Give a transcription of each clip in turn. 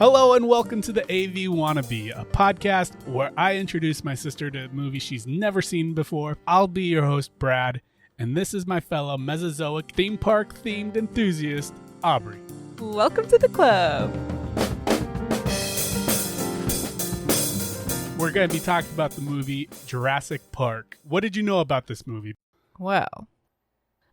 Hello and welcome to the AV Wannabe, a podcast where I introduce my sister to a movie she's never seen before. I'll be your host, Brad, and this is my fellow Mesozoic theme park themed enthusiast, Aubrie. Welcome to the club. We're going to be talking about the movie Jurassic Park. What did you know about this movie? Well,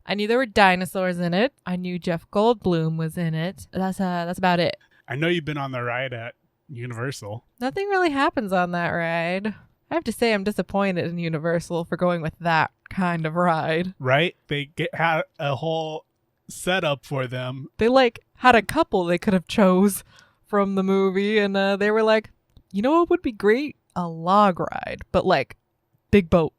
I knew there were dinosaurs in it. I knew Jeff Goldblum was in it. That's about it. I know you've been on the ride at Universal. Nothing really happens on that ride. I have to say I'm disappointed in Universal for going with that kind of ride. Right? They had a whole setup for them. They had a couple they could have chose from the movie, and they were like, you know what would be great? A log ride, but big boat.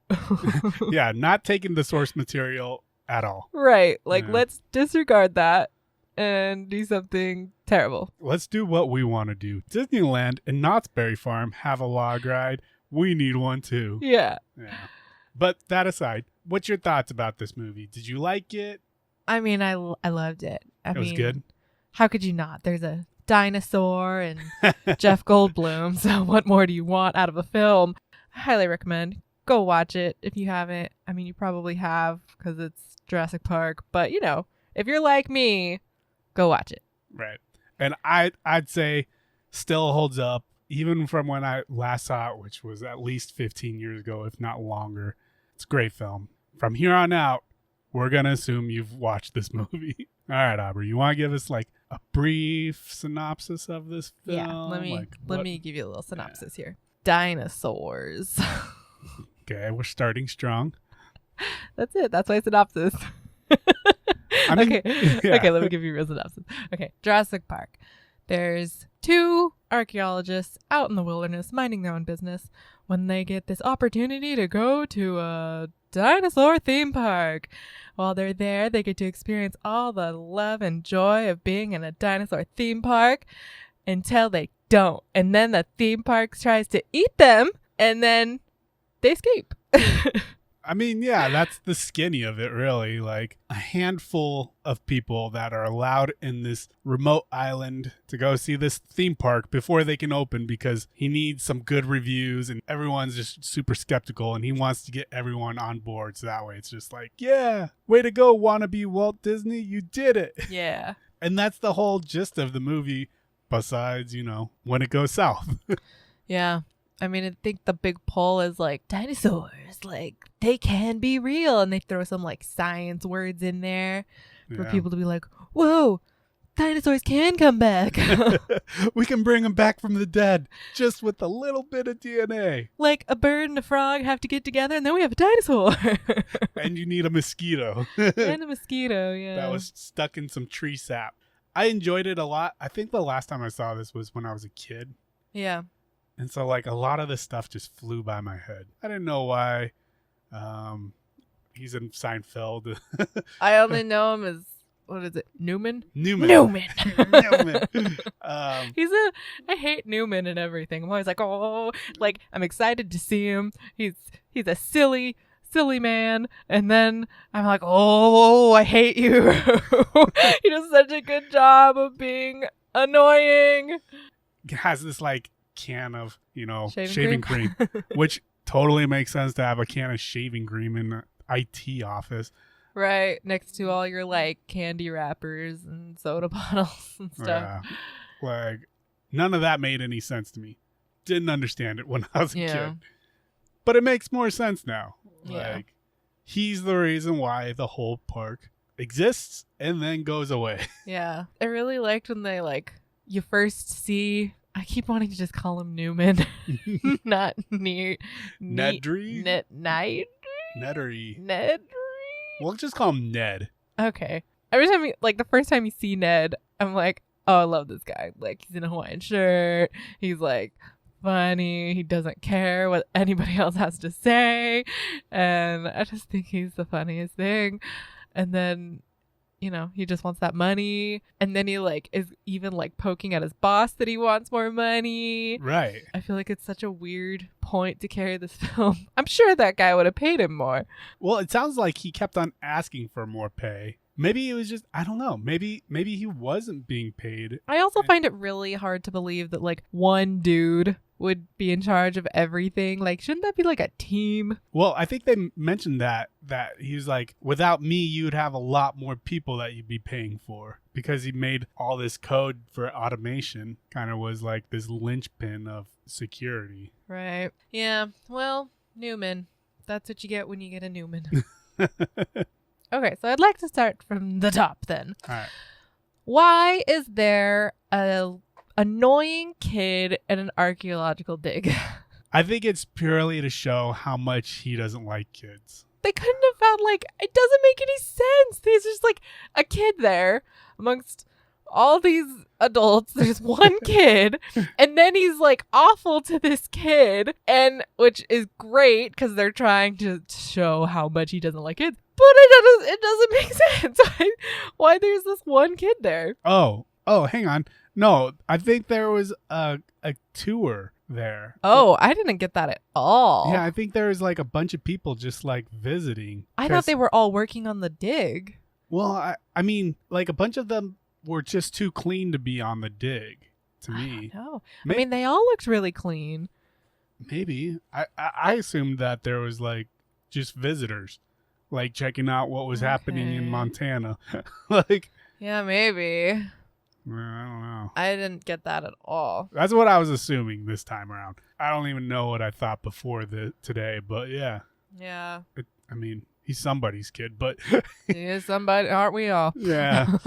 Yeah, not taking the source material at all. Right. Yeah. Let's disregard that and do something terrible. Let's do what we want to do. Disneyland and Knott's Berry Farm have a log ride. We need one too. Yeah. But that aside, what's your thoughts about this movie? Did you like it? I mean, I loved it. It was good? How could you not? There's a dinosaur and Jeff Goldblum. So what more do you want out of a film? I highly recommend. Go watch it if you haven't. I mean, you probably have because it's Jurassic Park. But, if you're like me, go watch it. Right. And I'd say still holds up, even from when I last saw it, which was at least 15 years ago, if not longer. It's a great film. From here on out, we're going to assume you've watched this movie. All right, Aubrie, you want to give us a brief synopsis of this film? Yeah, let me give you a little synopsis here. Dinosaurs. Okay, we're starting strong. That's it. That's my synopsis. Okay, let me give you a real synopsis. Okay, Jurassic Park. There's two archaeologists out in the wilderness minding their own business when they get this opportunity to go to a dinosaur theme park. While they're there, they get to experience all the love and joy of being in a dinosaur theme park until they don't. And then the theme park tries to eat them, and then they escape. I mean, yeah, that's the skinny of it, really. A handful of people that are allowed in this remote island to go see this theme park before they can open because he needs some good reviews and everyone's just super skeptical and he wants to get everyone on board. So that way it's just yeah, way to go, wannabe Walt Disney. You did it. Yeah. And that's the whole gist of the movie besides, when it goes south. Yeah. I mean, I think the big pull is dinosaurs, they can be real. And they throw some science words in there for people to be like, whoa, dinosaurs can come back. We can bring them back from the dead just with a little bit of DNA. A bird and a frog have to get together and then we have a dinosaur. And you need a mosquito. And a mosquito, yeah. That was stuck in some tree sap. I enjoyed it a lot. I think the last time I saw this was when I was a kid. Yeah. And so, a lot of this stuff just flew by my head. I didn't know why. He's in Seinfeld. I only know him as, what is it, Newman? Newman. I hate Newman and everything. I'm always I'm excited to see him. He's a silly man. And then I'm oh, I hate you. He does such a good job of being annoying. He has this, can of shaving cream which totally makes sense to have a can of shaving cream in the IT office, right next to all your candy wrappers and soda bottles and stuff. None of that made any sense to me. Didn't understand it when I was a kid, but it makes more sense now. He's the reason why the whole park exists and then goes away. Yeah, I really liked when they you First see, I keep wanting to just call him Newman. Not Nedry? Nedry? We'll just call him Ned. Okay. Every time the first time you see Ned, I'm oh, I love this guy. He's in a Hawaiian shirt. He's funny. He doesn't care what anybody else has to say. And I just think he's the funniest thing. And then he just wants that money. And then he is even poking at his boss that he wants more money. Right. I feel it's such a weird point to carry this film. I'm sure that guy would have paid him more. Well, it sounds like he kept on asking for more pay. Maybe it was just, I don't know. Maybe he wasn't being paid. I also find it really hard to believe that like one dude would be in charge of everything. Like, shouldn't that be like a team? Well, I think they mentioned that he was like, without me, you'd have a lot more people that you'd be paying for, because he made all this code for automation. Kind of was like this linchpin of security. Right. Yeah. Well, Newman. That's what you get when you get a Newman. Okay, so I'd like to start from the top then. All right. Why is there a annoying kid at an archaeological dig? I think it's purely to show how much he doesn't like kids. They couldn't have found, like, it doesn't make any sense. There's just like a kid there amongst all these adults. There's one kid, and then he's like awful to this kid, and which is great because they're trying to show how much he doesn't like kids. But it doesn't make sense. Why there's this one kid there? Oh, hang on. No, I think there was a tour there. Oh, I didn't get that at all. Yeah, I think there was like a bunch of people just like visiting. I thought they were all working on the dig. Well, I mean, like a bunch of them were just too clean to be on the dig, to me. No, I mean, they all looked really clean. Maybe. I assumed that there was like just visitors, like checking out what was happening in Montana. Like, yeah, maybe. I don't know. I didn't get that at all. That's what I was assuming this time around. I don't even know what I thought before today, but yeah. Yeah. I mean, he's somebody's kid, but he is somebody, aren't we all? Yeah.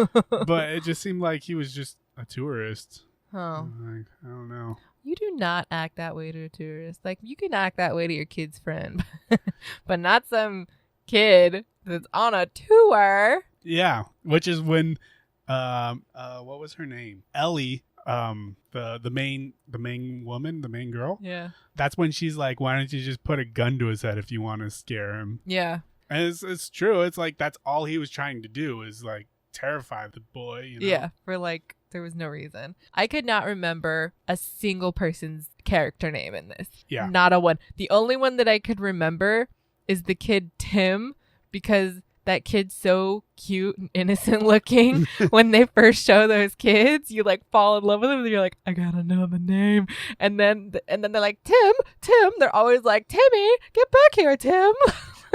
But it just seemed like he was just a tourist. Oh. Like, I don't know. You do not act that way to a tourist. Like, you can act that way to your kid's friend, but not some kid that's on a tour. Yeah, which is when what was her name? Ellie, the main woman, the main girl. Yeah. That's when she's like, why don't you just put a gun to his head if you want to scare him? Yeah. And it's true. It's like that's all he was trying to do, is like terrify the boy, you know? Yeah, for like there was no reason. I could not remember a single person's character name in this. Yeah. Not a one. The only one that I could remember is the kid Tim, because that kid's so cute and innocent looking. When they first show those kids, you like fall in love with them, and you're like, I gotta know the name. And then they're like, Tim. They're always like, Timmy, get back here, Tim.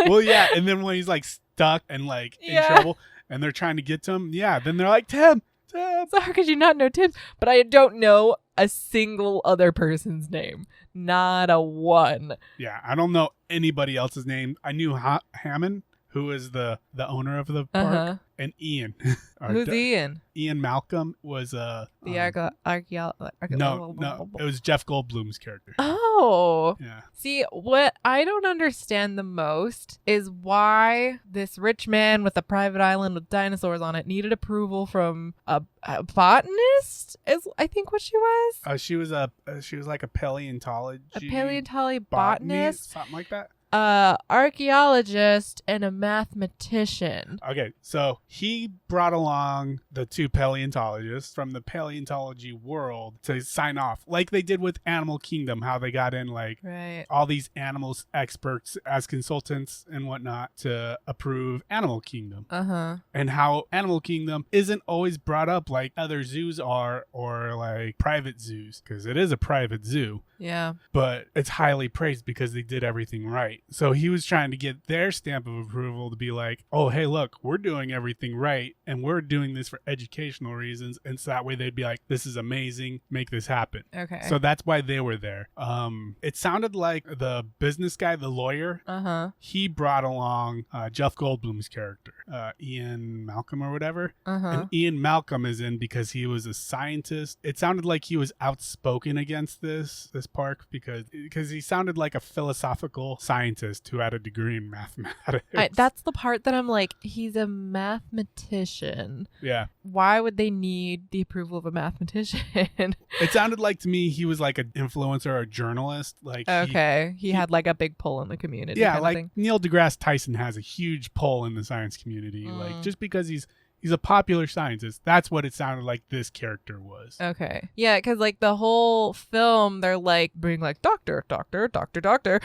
Well, yeah. And then when he's like stuck and like in trouble, and they're trying to get to him, yeah. Then they're like, Tim. So how could you not know Tim? But I don't know a single other person's name. Not a one. Yeah, I don't know anybody else's name. I knew Hammond, who is the owner of the park, and Ian. Who's Ian? Ian Malcolm was the archaeologist. No, it was Jeff Goldblum's character. Oh. Yeah. See, what I don't understand the most is why this rich man with a private island with dinosaurs on it needed approval from a botanist, is I think what she was. She was like a paleontology. Botanist, something like that. Archaeologist and a mathematician. Okay, so he brought along the two paleontologists from the paleontology world to sign off, like they did with Animal Kingdom, how they got in like all these animals experts as consultants and whatnot to approve Animal Kingdom. And how Animal Kingdom isn't always brought up like other zoos are, or like private zoos, because it is a private zoo. Yeah. But it's highly praised because they did everything right. So he was trying to get their stamp of approval to be like, oh, hey, look, we're doing everything right, and we're doing this for educational reasons. And so that way they'd be like, this is amazing, make this happen. Okay. So that's why they were there. It sounded like the business guy, the lawyer, he brought along Jeff Goldblum's character, Ian Malcolm or whatever. And Ian Malcolm is in because he was a scientist. It sounded like he was outspoken against this park because he sounded like a philosophical scientist who had a degree in mathematics. That's the part that I'm like, he's a mathematician. Yeah. Why would they need the approval of a mathematician? It sounded like to me he was like an influencer or a journalist. Like he had like a big pull in the community. Yeah, kind like of thing. Neil deGrasse Tyson has a huge pull in the science community. Like just because he's He's a popular scientist. That's what it sounded like this character was. Okay. Yeah, because like the whole film, they're like being like, doctor. Like, Doctor.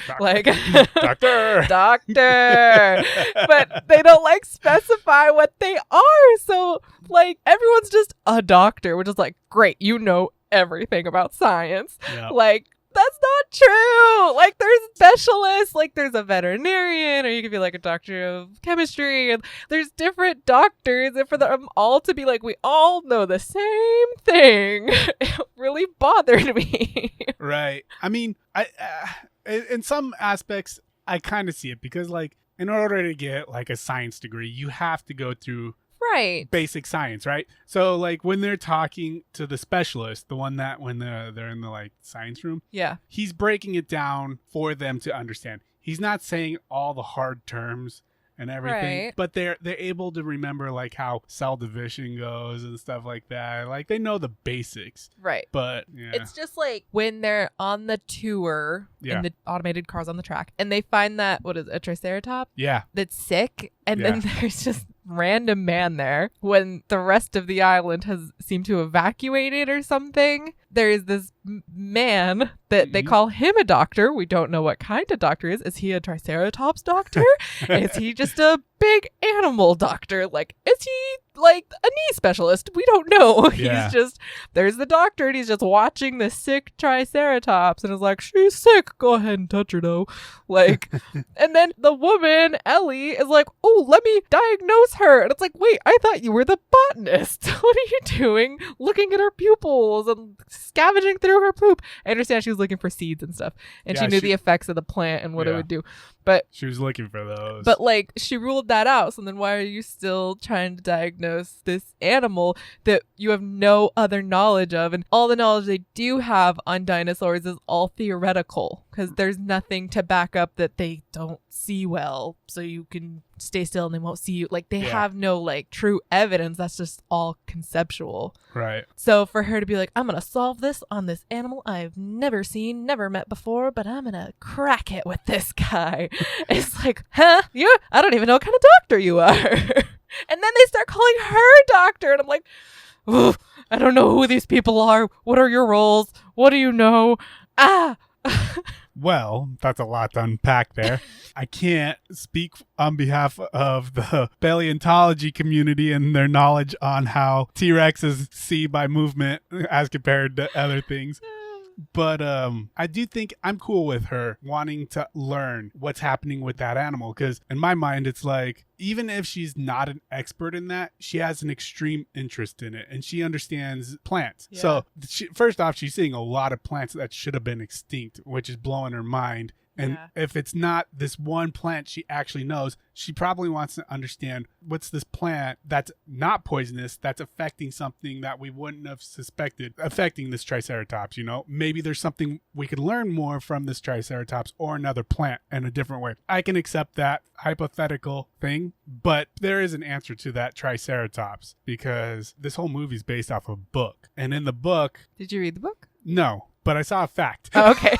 doctor. But they don't like specify what they are. So like everyone's just a doctor, which is like, great. You know everything about science. Yep. Like, that's not true. Like, there's specialists, like there's a veterinarian, or you could be like a doctor of chemistry, and there's different doctors, and for them all to be like, we all know the same thing, it really bothered me. Right. I mean, in some aspects, I kind of see it because, like, in order to get like a science degree, you have to go through basic science, right? So like when they're talking to the specialist, the one that when they're in the like science room, he's breaking it down for them to understand. He's not saying all the hard terms and everything, but they're able to remember like how cell division goes and stuff like that. Like they know the basics, right? But yeah, it's just like when they're on the tour in the automated cars on the track, and they find that a triceratops, that's sick, and then there's just random man there when the rest of the island has seemed to evacuated or something. There is this man that they call him a doctor. We don't know what kind of doctor he is. Is he a triceratops doctor? Is he just a big animal doctor? Like, is he like a knee specialist? We don't know. He's just, there's the doctor and he's just watching the sick triceratops and is like, she's sick. Go ahead and touch her though. Like, and then the woman, Ellie, is like, oh, let me diagnose her. And it's like, wait, I thought you were the botanist. What are you doing? Looking at her pupils and scavenging through her poop. I understand she was looking for seeds and stuff. And she knew the effects of the plant and what it would do. But she was looking for those. But like she ruled that out. So then why are you still trying to diagnose this animal that you have no other knowledge of? And all the knowledge they do have on dinosaurs is all theoretical because there's nothing to back up that they don't see well. So you can stay still and they won't see you. Like they have no like true evidence. That's just all conceptual. Right. So for her to be like, I'm going to solve this on this animal I've never seen, never met before, but I'm going to crack it with this guy. It's like, huh? I don't even know what kind of doctor you are. And then they start calling her doctor. And I'm like, I don't know who these people are. What are your roles? What do you know? Well, that's a lot to unpack there. I can't speak on behalf of the paleontology community and their knowledge on how T-Rexes see by movement as compared to other things. But I do think I'm cool with her wanting to learn what's happening with that animal because in my mind, it's like, even if she's not an expert in that, she has an extreme interest in it and she understands plants. Yeah. So first off, she's seeing a lot of plants that should have been extinct, which is blowing her mind. And if it's not this one plant she actually knows, she probably wants to understand what's this plant that's not poisonous, that's affecting something that we wouldn't have suspected affecting this triceratops, you know? Maybe there's something we could learn more from this triceratops or another plant in a different way. I can accept that hypothetical thing, but there is an answer to that triceratops because this whole movie is based off of a book. And in the book... Did you read the book? No, but I saw a fact. Oh, okay.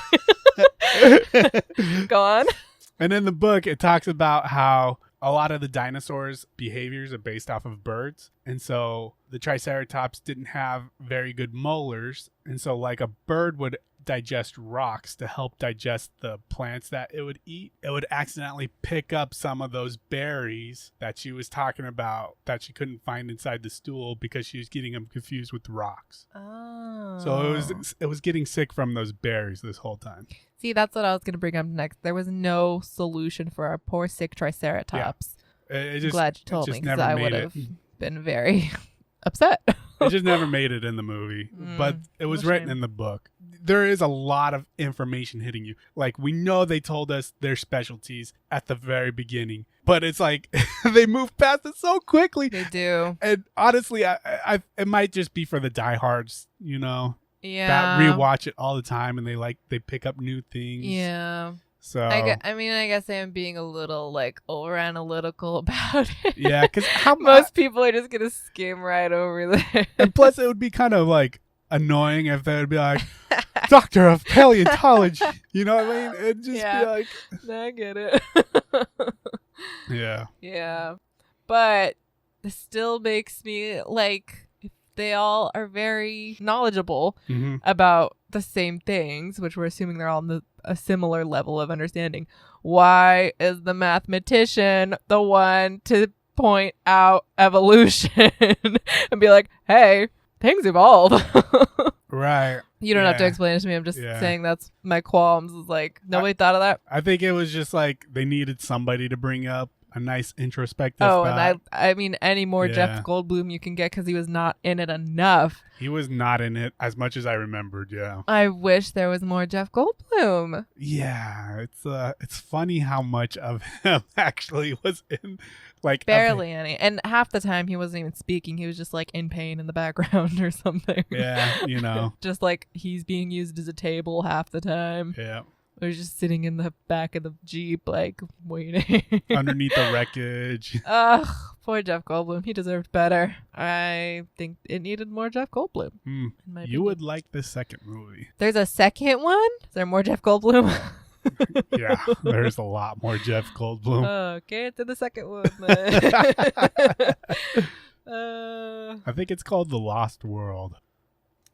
Go on. And in the book, it talks about how a lot of the dinosaurs' behaviors are based off of birds. And so the Triceratops didn't have very good molars. And so like a bird would digest rocks to help digest the plants that it would eat, it would accidentally pick up some of those berries that she was talking about that she couldn't find inside the stool because she was getting them confused with rocks. Oh. So it was getting sick from those berries this whole time. See, that's what I was going to bring up next. There was no solution for our poor sick Triceratops. Yeah. Glad you told me because I would have been very upset. It just never made it in the movie, but it was written in the book. There is a lot of information hitting you. Like, we know they told us their specialties at the very beginning, but it's like they move past it so quickly. They do. And honestly, I it might just be for the diehards, you know, that rewatch it all the time and they pick up new things. Yeah. So I guess I am being a little like over analytical about it. Yeah, because most people are just gonna skim right over there. And plus, it would be kind of like annoying if they would be like, "Doctor of Paleontology," you know what I mean? It'd just be like, I get it. Yeah. Yeah, but this still makes me like, if they all are very knowledgeable about the same things, which we're assuming they're all on a similar level of understanding, why is the mathematician the one to point out evolution and be like, hey, things evolve? Right. You don't have to explain it to me. I'm just saying that's my qualms. Is like, nobody thought of that. I think it was just like they needed somebody to bring up a nice introspective thought. And I mean, any more Jeff Goldblum you can get, because he was not in it enough. He was not in it as much as I remembered. Yeah. I wish there was more Jeff Goldblum. Yeah, it's funny how much of him actually was in. Like barely any, and half the time he wasn't even speaking. He was just like in pain in the background or something. Yeah, just like he's being used as a table half the time. Yeah. Or just sitting in the back of the Jeep, like waiting underneath the wreckage. Ugh, poor Jeff Goldblum. He deserved better. I think it needed more Jeff Goldblum. You would like the second movie. There's a second one? Is there more Jeff Goldblum? Yeah, there's a lot more Jeff Goldblum. Okay, to the second one. I think it's called The Lost World.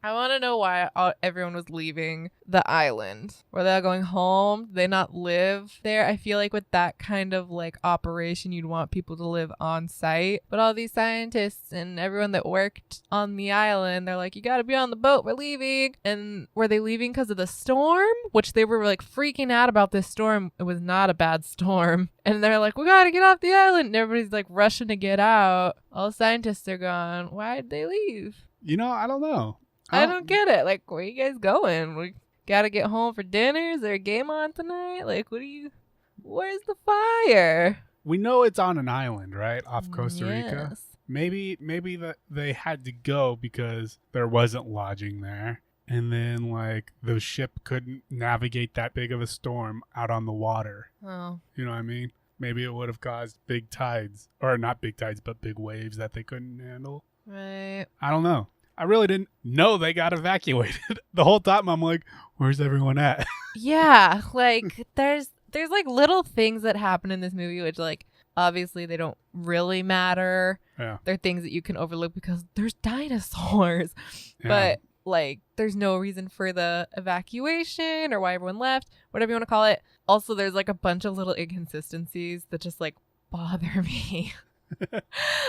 I want to know why everyone was leaving the island. Were they all going home? Did they not live there? I feel like with that kind of like operation, you'd want people to live on site. But all these scientists and everyone that worked on the island, they're like, you got to be on the boat. We're leaving. And were they leaving because of the storm? Which they were like freaking out about this storm. It was not a bad storm. And they're like, we got to get off the island. And everybody's like rushing to get out. All the scientists are gone. Why'd they leave? I don't know. I don't get it. Like, where you guys going? We gotta get home for dinner? Is there a game on tonight? Like, where's the fire? We know it's on an island, right? Off Costa Yes. Rica. Maybe they had to go because there wasn't lodging there. And then, like, the ship couldn't navigate that big of a storm out on the water. Oh. You know what I mean? Maybe it would have caused big tides. Or not big tides, but big waves that they couldn't handle. Right. I don't know. I really didn't know they got evacuated. The whole time I'm like, where's everyone at? Yeah, like there's like little things that happen in this movie which like obviously they don't really matter. Yeah. They're things that you can overlook because there's dinosaurs. Yeah. But like there's no reason for the evacuation or why everyone left, whatever you want to call it. Also, there's like a bunch of little inconsistencies that just like bother me.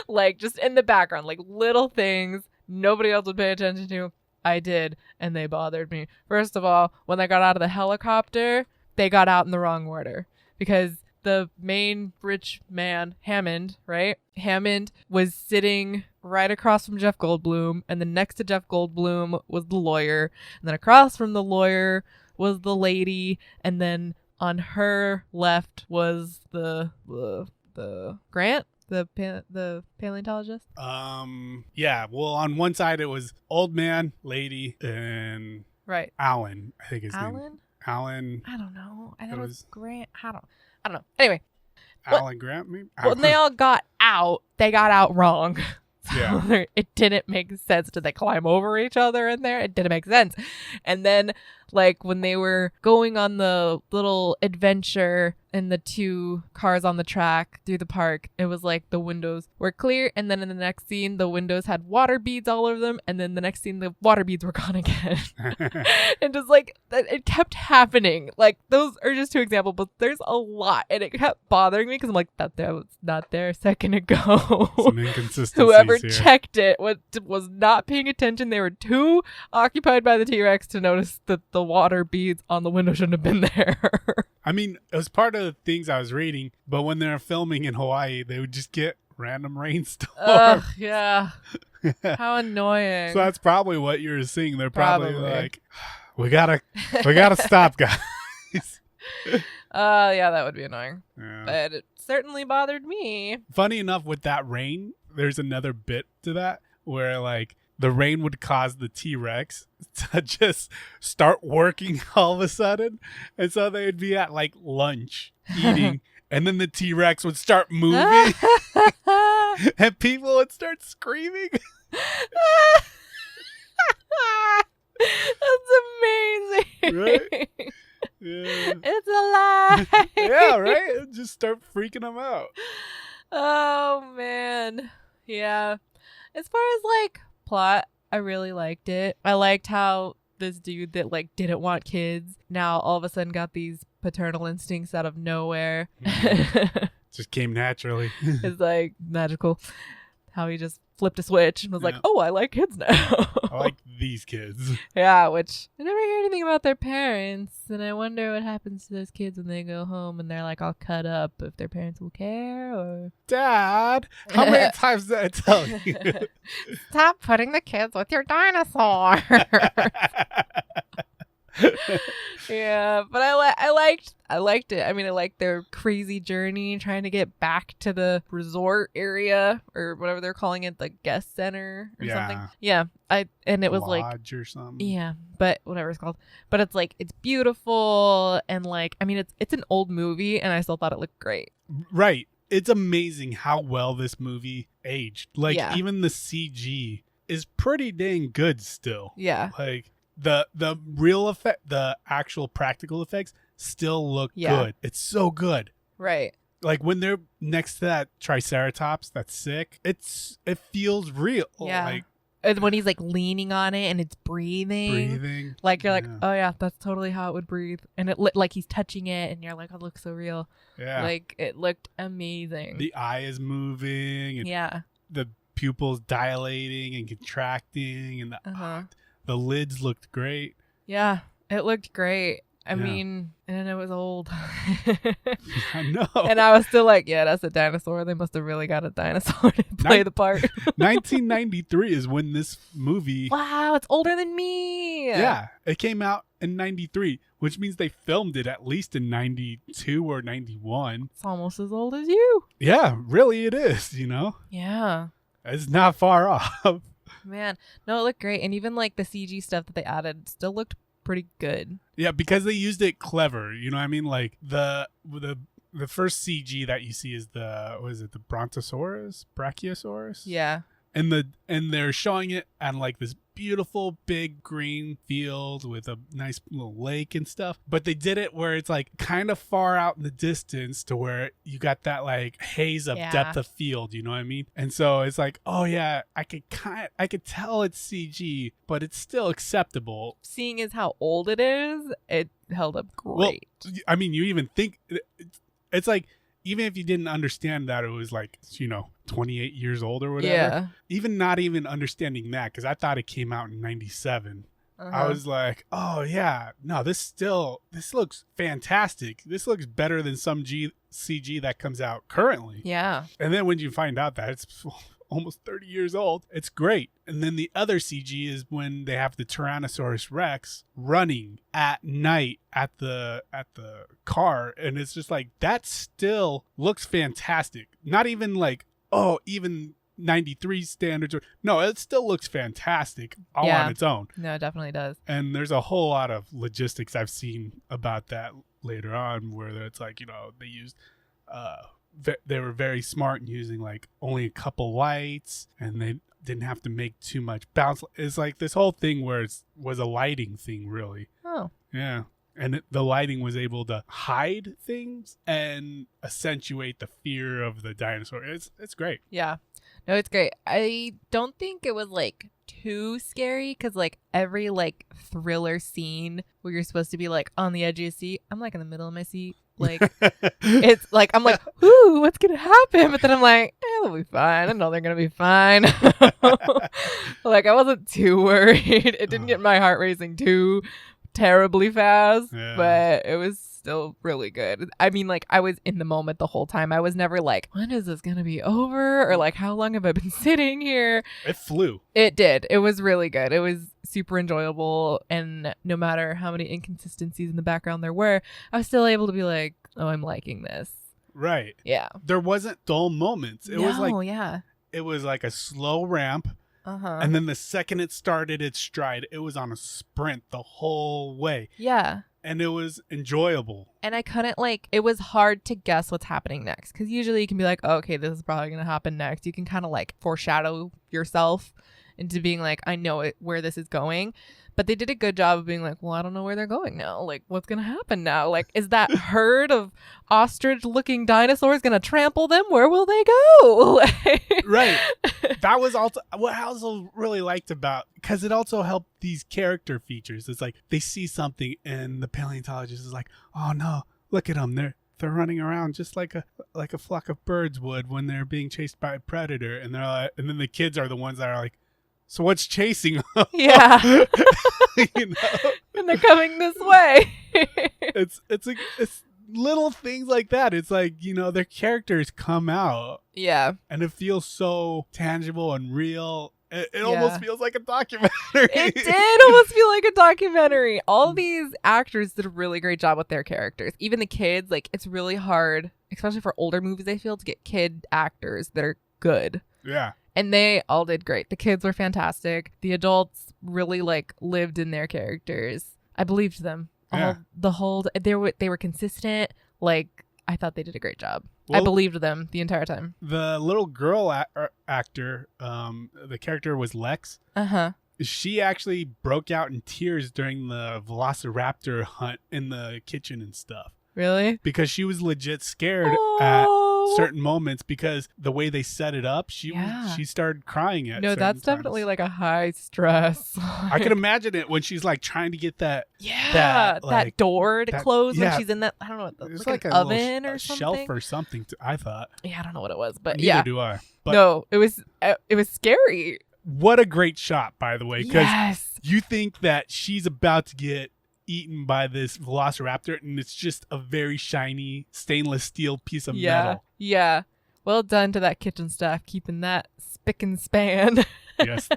Like just in the background, like little things nobody else would pay attention to. I did, and they bothered me. First of all, when they got out of the helicopter, they got out in the wrong order because the main rich man, Hammond, right? Hammond was sitting right across from Jeff Goldblum, and then next to Jeff Goldblum was the lawyer, and then across from the lawyer was the lady, and then on her left was the Grant? The paleontologist? Yeah. Well, on one side it was old man, lady, and right. Alan, I think his name. Alan? I don't know. I thought it was Grant. I don't know. Anyway. Alan Grant, maybe? When they all got out, they got out wrong. So yeah. It didn't make sense. Did they climb over each other in there? It didn't make sense. And then, like, when they were going on the little adventure in the two cars on the track through the park, it was like the windows were clear. And then in the next scene, the windows had water beads all over them. And then the next scene, the water beads were gone again. And just like, it kept happening. Like, those are just two examples, but there's a lot. And it kept bothering me because I'm like, that was not there a second ago. Some inconsistencies. Whoever here. checked it was not paying attention. They were too occupied by the T-Rex to notice that the water beads on the window shouldn't have been there. I mean, it was part of the things I was reading, but when they're filming in Hawaii, they would just get random rainstorms. Ugh, yeah. How annoying. So that's probably what you're seeing. They're probably like, we gotta stop, guys. Yeah, that would be annoying. Yeah. But it certainly bothered me. Funny enough, with that rain, there's another bit to that where like the rain would cause the T-Rex to just start working all of a sudden. And so they would be at like lunch eating and then the T-Rex would start moving and people would start screaming. That's amazing. Right? Yeah. It's a lie. Yeah, right? Just start freaking them out. Oh, man. Yeah. As far as like plot, I really liked it. I liked how this dude that like didn't want kids now all of a sudden got these paternal instincts out of nowhere. Just came naturally. It's like magical how he just flipped a switch and was like, oh, I like kids now. I like these kids. Yeah, which I never hear anything about their parents, and I wonder what happens to those kids when they go home and they're like all cut up, if their parents will care or... Dad, how many times did I tell you? Stop putting the kids with your dinosaur. Yeah, but I liked it. I mean, I liked their crazy journey trying to get back to the resort area or whatever they're calling it, the guest center or something. Yeah, it was like lodge or something. Yeah, but whatever it's called. But it's like it's beautiful and like I mean it's an old movie and I still thought it looked great. Right. It's amazing how well this movie aged. Like even the CG is pretty dang good still. Yeah. Like the real effect, the actual practical effects still look good. It's so good. Right. Like when they're next to that triceratops that's sick, it feels real. Yeah. Like, and when he's like leaning on it and it's breathing. Like you're like, oh yeah, that's totally how it would breathe. And it like he's touching it and you're like, oh, it looks so real. Yeah. Like it looked amazing. The eye is moving and the pupils dilating and contracting and the lids looked great. Yeah, it looked great. I mean, and it was old. I know. And I was still like, yeah, that's a dinosaur. They must have really got a dinosaur to play the part. 1993 is when this movie... Wow, it's older than me. Yeah, it came out in 93, which means they filmed it at least in 92 or 91. It's almost as old as you. Yeah, really it is, you know? Yeah. It's not far off. Man, no, it looked great. And even like the CG stuff that they added still looked pretty good. Yeah, because they used it clever. You know what I mean? Like the first CG that you see is the Brontosaurus, Brachiosaurus. Yeah. And they're showing it on like this beautiful big green field with a nice little lake and stuff. But they did it where it's like kind of far out in the distance to where you got that like haze of depth of field, you know what I mean? And so it's like, oh yeah, I could tell it's CG, but it's still acceptable. Seeing as how old it is, it held up great. Well, I mean, you even think it's like, even if you didn't understand that it was like, 28 years old or whatever, even not even understanding that, because I thought it came out in 97. I was like, oh yeah, no, this looks fantastic. This looks better than some CG that comes out currently. Yeah. And then when you find out that it's almost 30 years old, it's great. And then the other CG is when they have the Tyrannosaurus Rex running at night at the car, and it's just like that still looks fantastic. Not even like, oh, even 93 standards no, it still looks fantastic all on its own. No, it definitely does. And there's a whole lot of logistics I've seen about that later on where it's like, they used they were very smart in using like only a couple lights, and they didn't have to make too much bounce. It's like this whole thing where it was a lighting thing, really. Oh. Yeah. And the lighting was able to hide things and accentuate the fear of the dinosaur. It's great. Yeah. No, it's great. I don't think it was like too scary because like every like thriller scene where you're supposed to be like on the edge of your seat, I'm like in the middle of my seat. Like it's like I'm like, ooh, what's gonna happen? But then I'm like, they'll be fine. I know they're gonna be fine. Like I wasn't too worried. It didn't get my heart racing too terribly fast, but it was still really good. I mean, like I was in the moment the whole time. I was never like, when is this gonna be over? Or like, how long have I been sitting here? It flew. It did. It was really good. It was super enjoyable, and no matter how many inconsistencies in the background there were, I was still able to be like, oh, I'm liking this. Right. Yeah. There wasn't dull moments. It was like a slow ramp. And then the second it started its stride, it was on a sprint the whole way. Yeah. And it was enjoyable. And I couldn't it was hard to guess what's happening next. Because usually you can be like, oh, okay, this is probably going to happen next. You can kind of like foreshadow yourself into being like, I know where this is going. But they did a good job of being like, well, I don't know where they're going now. Like, what's going to happen now? Like, is that herd of ostrich-looking dinosaurs going to trample them? Where will they go? Right. That was also what I also really liked about, because it also helped these character features. It's like they see something and the paleontologist is like, oh no, look at them. They're running around just like a flock of birds would when they're being chased by a predator. And they're like, and then the kids are the ones that are like, so what's chasing them? Yeah. You know? And they're coming this way. It's little things like that. It's like, you know, their characters come out. Yeah. And it feels so tangible and real. It almost feels like a documentary. It did almost feel like a documentary. All these actors did a really great job with their characters. Even the kids, like, it's really hard, especially for older movies, I feel, to get kid actors that are good. Yeah. And they all did great. The kids were fantastic. The adults really like lived in their characters. I believed them. Yeah. They were consistent. Like, I thought they did a great job. Well, I believed them the entire time. The little girl actor, the character was Lex. Uh-huh. She actually broke out in tears during the Velociraptor hunt in the kitchen and stuff. Really? Because she was legit scared at certain moments, because the way they set it up, she started crying at certain that's times. Definitely like a high stress. I can imagine it when she's like trying to get that door to close when she's in that, I don't know, it's like an oven or something. Shelf or something. I thought. Yeah, I don't know what it was, but neither do I. But no, it was scary. What a great shot, by the way, because you think that she's about to get eaten by this velociraptor, and it's just a very shiny stainless steel piece of metal. Yeah. Well done to that kitchen staff, keeping that spick and span. Yes.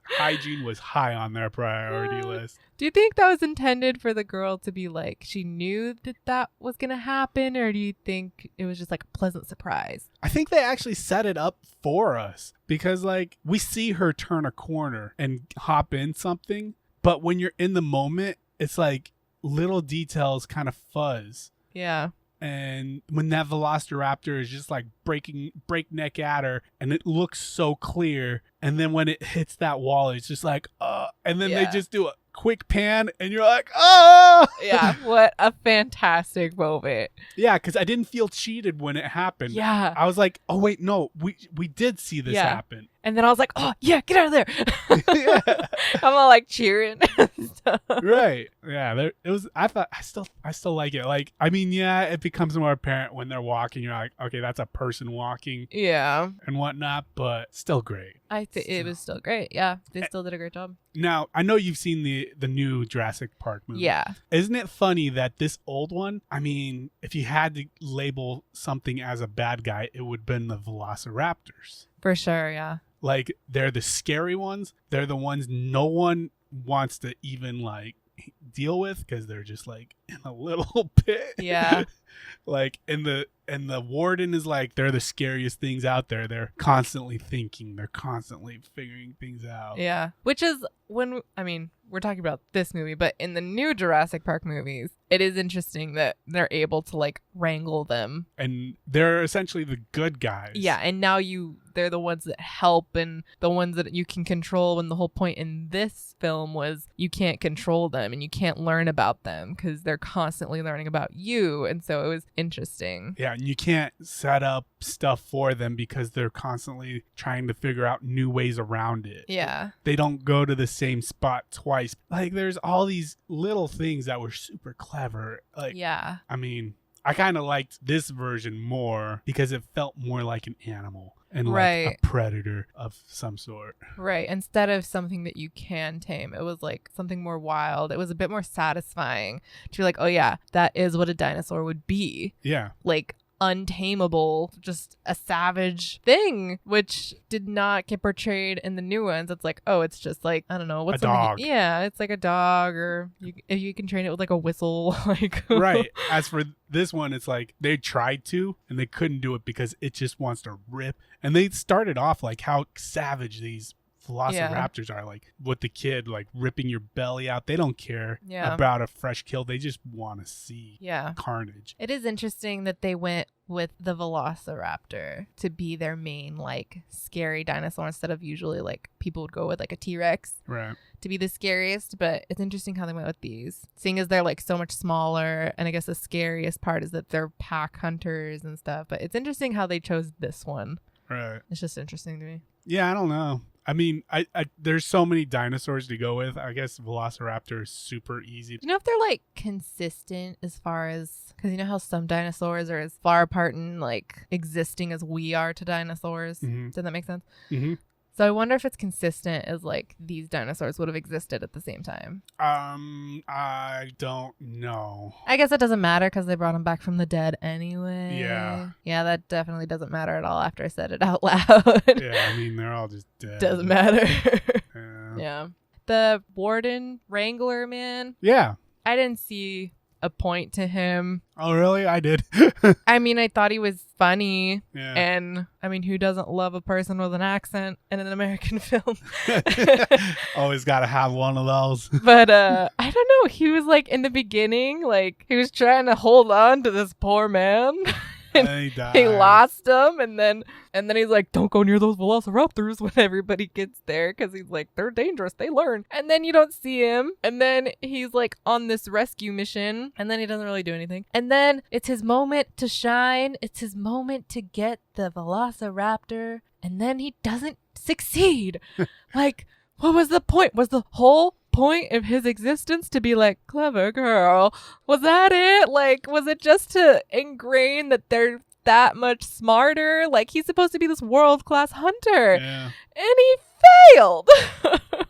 Hygiene was high on their priority list. Do you think that was intended for the girl to be like, she knew that was going to happen, or do you think it was just like a pleasant surprise? I think they actually set it up for us, because like we see her turn a corner and hop in something, but when you're in the moment, it's like little details kind of fuzz. Yeah. And when that velociraptor is just like breakneck at her, and it looks so clear, and then when it hits that wall, it's just like, and then they just do a quick pan, and you're like, oh! Yeah, what a fantastic moment. Yeah, because I didn't feel cheated when it happened. Yeah. I was like, oh, wait, no, we did see this happen. And then I was like, oh, yeah, get out of there. Yeah. I'm all like cheering and stuff. Right. Yeah. It was, I still like it. Like, I mean, yeah, it becomes more apparent when they're walking. You're like, okay, that's a person walking. Yeah. And whatnot, but still great. It was still great. Yeah. They still did a great job. Now, I know you've seen the new Jurassic Park movie. Yeah. Isn't it funny that this old one, I mean, if you had to label something as a bad guy, it would have been the Velociraptors. For sure, yeah. Like, they're the scary ones. They're the ones no one wants to even, like, deal with, because they're just, like, in a little pit. Yeah. Like, and the warden is like, they're the scariest things out there. They're constantly thinking. They're constantly figuring things out. Yeah. Which is we're talking about this movie, but in the new Jurassic Park movies, it is interesting that they're able to like wrangle them. And they're essentially the good guys. Yeah. And now they're the ones that help and the ones that you can control, when the whole point in this film was you can't control them and you can't learn about them because they're constantly learning about you. And so it was interesting. Yeah. And you can't set up stuff for them because they're constantly trying to figure out new ways around it. Yeah. They don't go to the same spot twice. Like, there's all these little things that were super clever. Like, yeah. I mean, I kind of liked this version more because it felt more like an animal and like a predator of some sort. Right. Instead of something that you can tame, it was like something more wild. It was a bit more satisfying to be like, oh yeah, that is what a dinosaur would be. Yeah. Like, untamable, just a savage thing, which did not get portrayed in the new ones. It's like, oh, it's just like, I don't know, what's a dog. Yeah, it's like a dog, or if you can train it with like a whistle, like right. As for this one, it's like they tried to and they couldn't do it because it just wants to rip. And they started off like how savage these Velociraptors are like with the kid, like ripping your belly out. They don't care about a fresh kill. They just want to see carnage. It is interesting that they went with the Velociraptor to be their main like scary dinosaur instead of usually like people would go with like a T-Rex to be the scariest. But it's interesting how they went with these, seeing as they're like so much smaller, and I guess the scariest part is that they're pack hunters and stuff. But it's interesting how they chose this one. It's just interesting to me. I don't know. I mean, I there's so many dinosaurs to go with. I guess Velociraptor is super easy. Do you know if they're like consistent as far as, because you know how some dinosaurs are as far apart in like existing as we are to dinosaurs? Does that make sense? So I wonder if it's consistent as like these dinosaurs would have existed at the same time. I don't know. I guess it doesn't matter because they brought them back from the dead anyway. Yeah, that definitely doesn't matter at all after I said it out loud. I mean, they're all just dead. Doesn't matter. The warden wrangler man. I didn't see a point to him. Oh, really? I did. I mean, I thought he was funny. And I mean, who doesn't love a person with an accent in an American film? Always got to have one of those. But I don't know. He was like in the beginning, like he was trying to hold on to this poor man. And he lost him, and then he's like, don't go near those velociraptors when everybody gets there, because he's like, they're dangerous, they learn. And then you don't see him, and then he's like on this rescue mission, and then he doesn't really do anything, and then it's his moment to shine. It's his moment to get the velociraptor, and then he doesn't succeed. Like, what was the point? Was the whole point of his existence to be like, clever girl? Was that it? Like, was it just to ingrain that they're that much smarter? Like, he's supposed to be this world-class hunter, and he failed.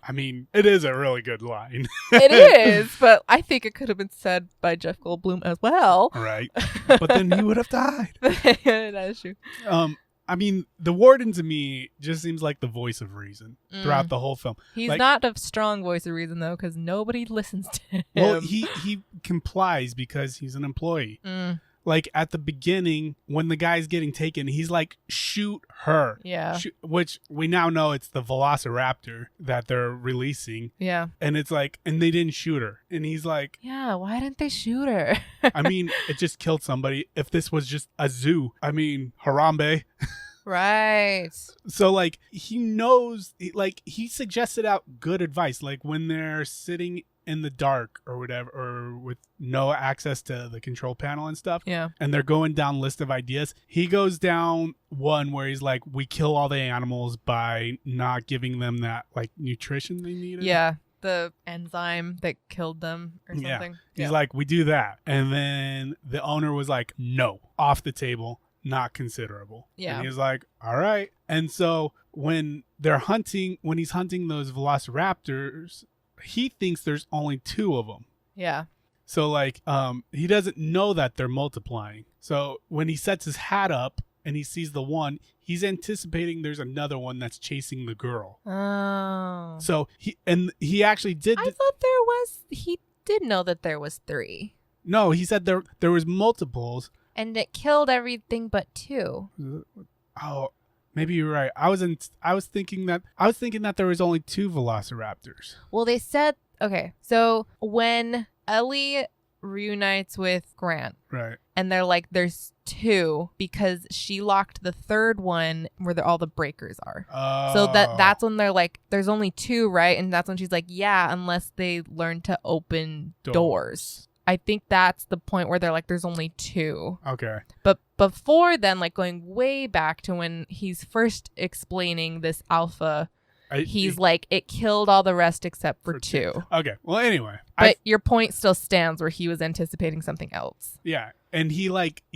I mean, it is a really good line. It is, but I think it could have been said by Jeff Goldblum as well. Right. But then he would have died. That is true. I mean, the warden to me just seems like the voice of reason throughout the whole film. He's like, not a strong voice of reason, though, because nobody listens to him. Well, he complies because he's an employee. Like, at the beginning, when the guy's getting taken, he's like, shoot her. Which we now know it's the Velociraptor that they're releasing. And it's like, and they didn't shoot her. And he's like, why didn't they shoot her? I mean, it just killed somebody. If this was just a zoo, I mean, Harambe. Right. So, like, he knows, like, he suggested out good advice. Like, when they're sitting in the dark or whatever, or with no access to the control panel and stuff, and they're going down list of ideas, he goes down one where he's like, we kill all the animals by not giving them that, like, nutrition they needed. The enzyme that killed them or something. He's like, we do that. And then the owner was like, no, off the table, not considerable. And he was like, all right. And so when he's hunting those velociraptors, he thinks there's only 2 of them. So, like, he doesn't know that they're multiplying. So when he sets his hat up and he sees the one, he's anticipating there's another one that's chasing the girl. Oh. So he actually did. I thought he did know that there was 3. No, he said there was multiples. And it killed everything but 2. Oh, maybe you're right. I was thinking that there was only 2 velociraptors. Well, they said, okay, so when Ellie reunites with Grant, right, and they're like, there's 2 because she locked the 3rd one where all the breakers are. So that's when they're like, there's only 2, right? And that's when she's like, yeah, unless they learn to open doors. I think that's the point where they're like, there's only 2. Okay. But before then, like going way back to when he's first explaining this alpha, he's like, it killed all the rest except for 2. Okay. Well, anyway. But your point still stands where he was anticipating something else. Yeah. And he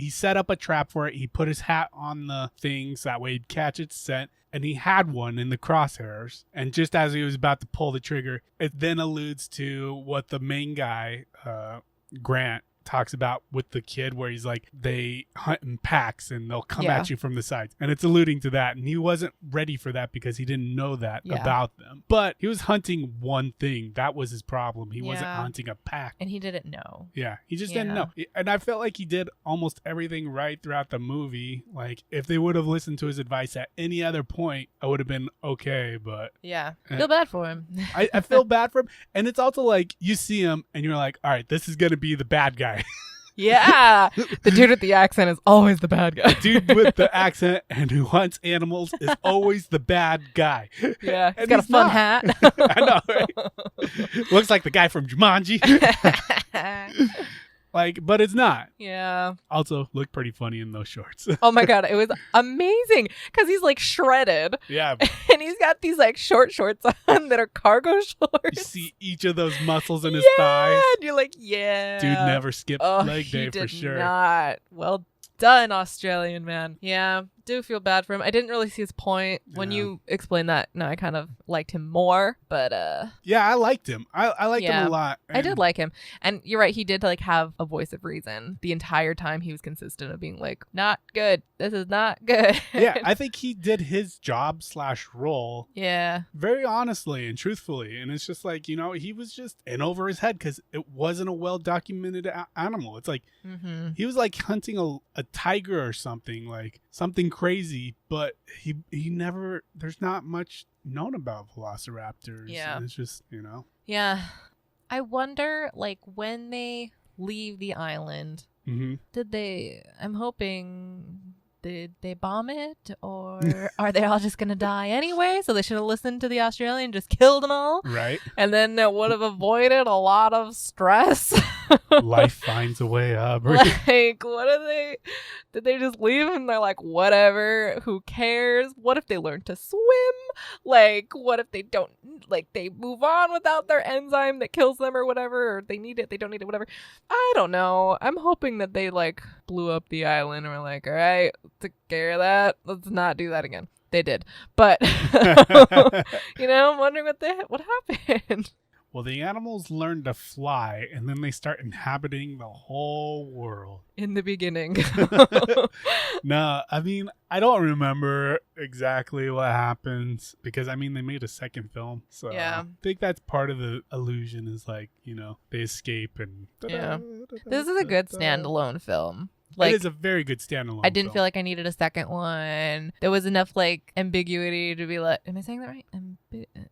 set up a trap for it. He put his hat on the things that way he'd catch its scent. And he had one in the crosshairs. And just as he was about to pull the trigger, it then alludes to what the main guy, Grant, talks about with the kid where he's like, they hunt in packs and they'll come at you from the sides. And it's alluding to that. And he wasn't ready for that because he didn't know that about them. But he was hunting one thing. That was his problem. He wasn't hunting a pack. And he didn't know. Yeah, he just didn't know. And I felt like he did almost everything right throughout the movie. Like, if they would have listened to his advice at any other point, I would have been okay. But yeah, feel bad for him. I feel bad for him. And it's also like, you see him and you're like, all right, this is going to be the bad guy. Yeah. The dude with the accent is always the bad guy. The dude with the accent and who hunts animals is always the bad guy. Yeah. He's got a fun hat. I know, right? Looks like the guy from Jumanji. Like, but it's not. Yeah. Also, looked pretty funny in those shorts. Oh my God. It was amazing because he's like shredded. Yeah. And he's got these like short shorts on that are cargo shorts. You see each of those muscles in his thighs. And you're like, yeah. Dude never skipped leg day for sure. Not. Well done, Australian man. Yeah. Do feel bad for him. I didn't really see his point when you explained that. No, I kind of liked him more, but yeah, I liked him. I liked him a lot. And I did like him. And you're right, he did like have a voice of reason the entire time. He was consistent of being like, not good. This is not good. Yeah, I think he did his job / role. Yeah. Very honestly and truthfully. And it's just like, he was just in over his head because it wasn't a well documented animal. It's like he was like hunting a tiger or something, like something crazy, but he never, there's not much known about velociraptors. Yeah. And it's just, Yeah. I wonder, like, when they leave the island, I'm hoping, did they bomb it? Or are they all just going to die anyway? So they should have listened to the Australian, just killed them all. Right. And then that would have avoided a lot of stress. Life finds a way, Aubrey. Like, what are they? Did they just leave and they're like, whatever, who cares? What if they learn to swim? Like, what if they don't, like, they move on without their enzyme that kills them or whatever, or they need it, they don't need it, whatever. I don't know. I'm hoping that they, like, blew up the island and were like, all right, took care of that. Let's not do that again. They did. But, I'm wondering what happened. Well, the animals learn to fly, and then they start inhabiting the whole world. In the beginning. No, I mean, I don't remember exactly what happens, because, I mean, they made a second film. So I think that's part of the illusion is, like, they escape and... Yeah. This is a good standalone film. Like, it is a very good standalone. I didn't feel like I needed a second one. There was enough like ambiguity to be like, am I saying that right?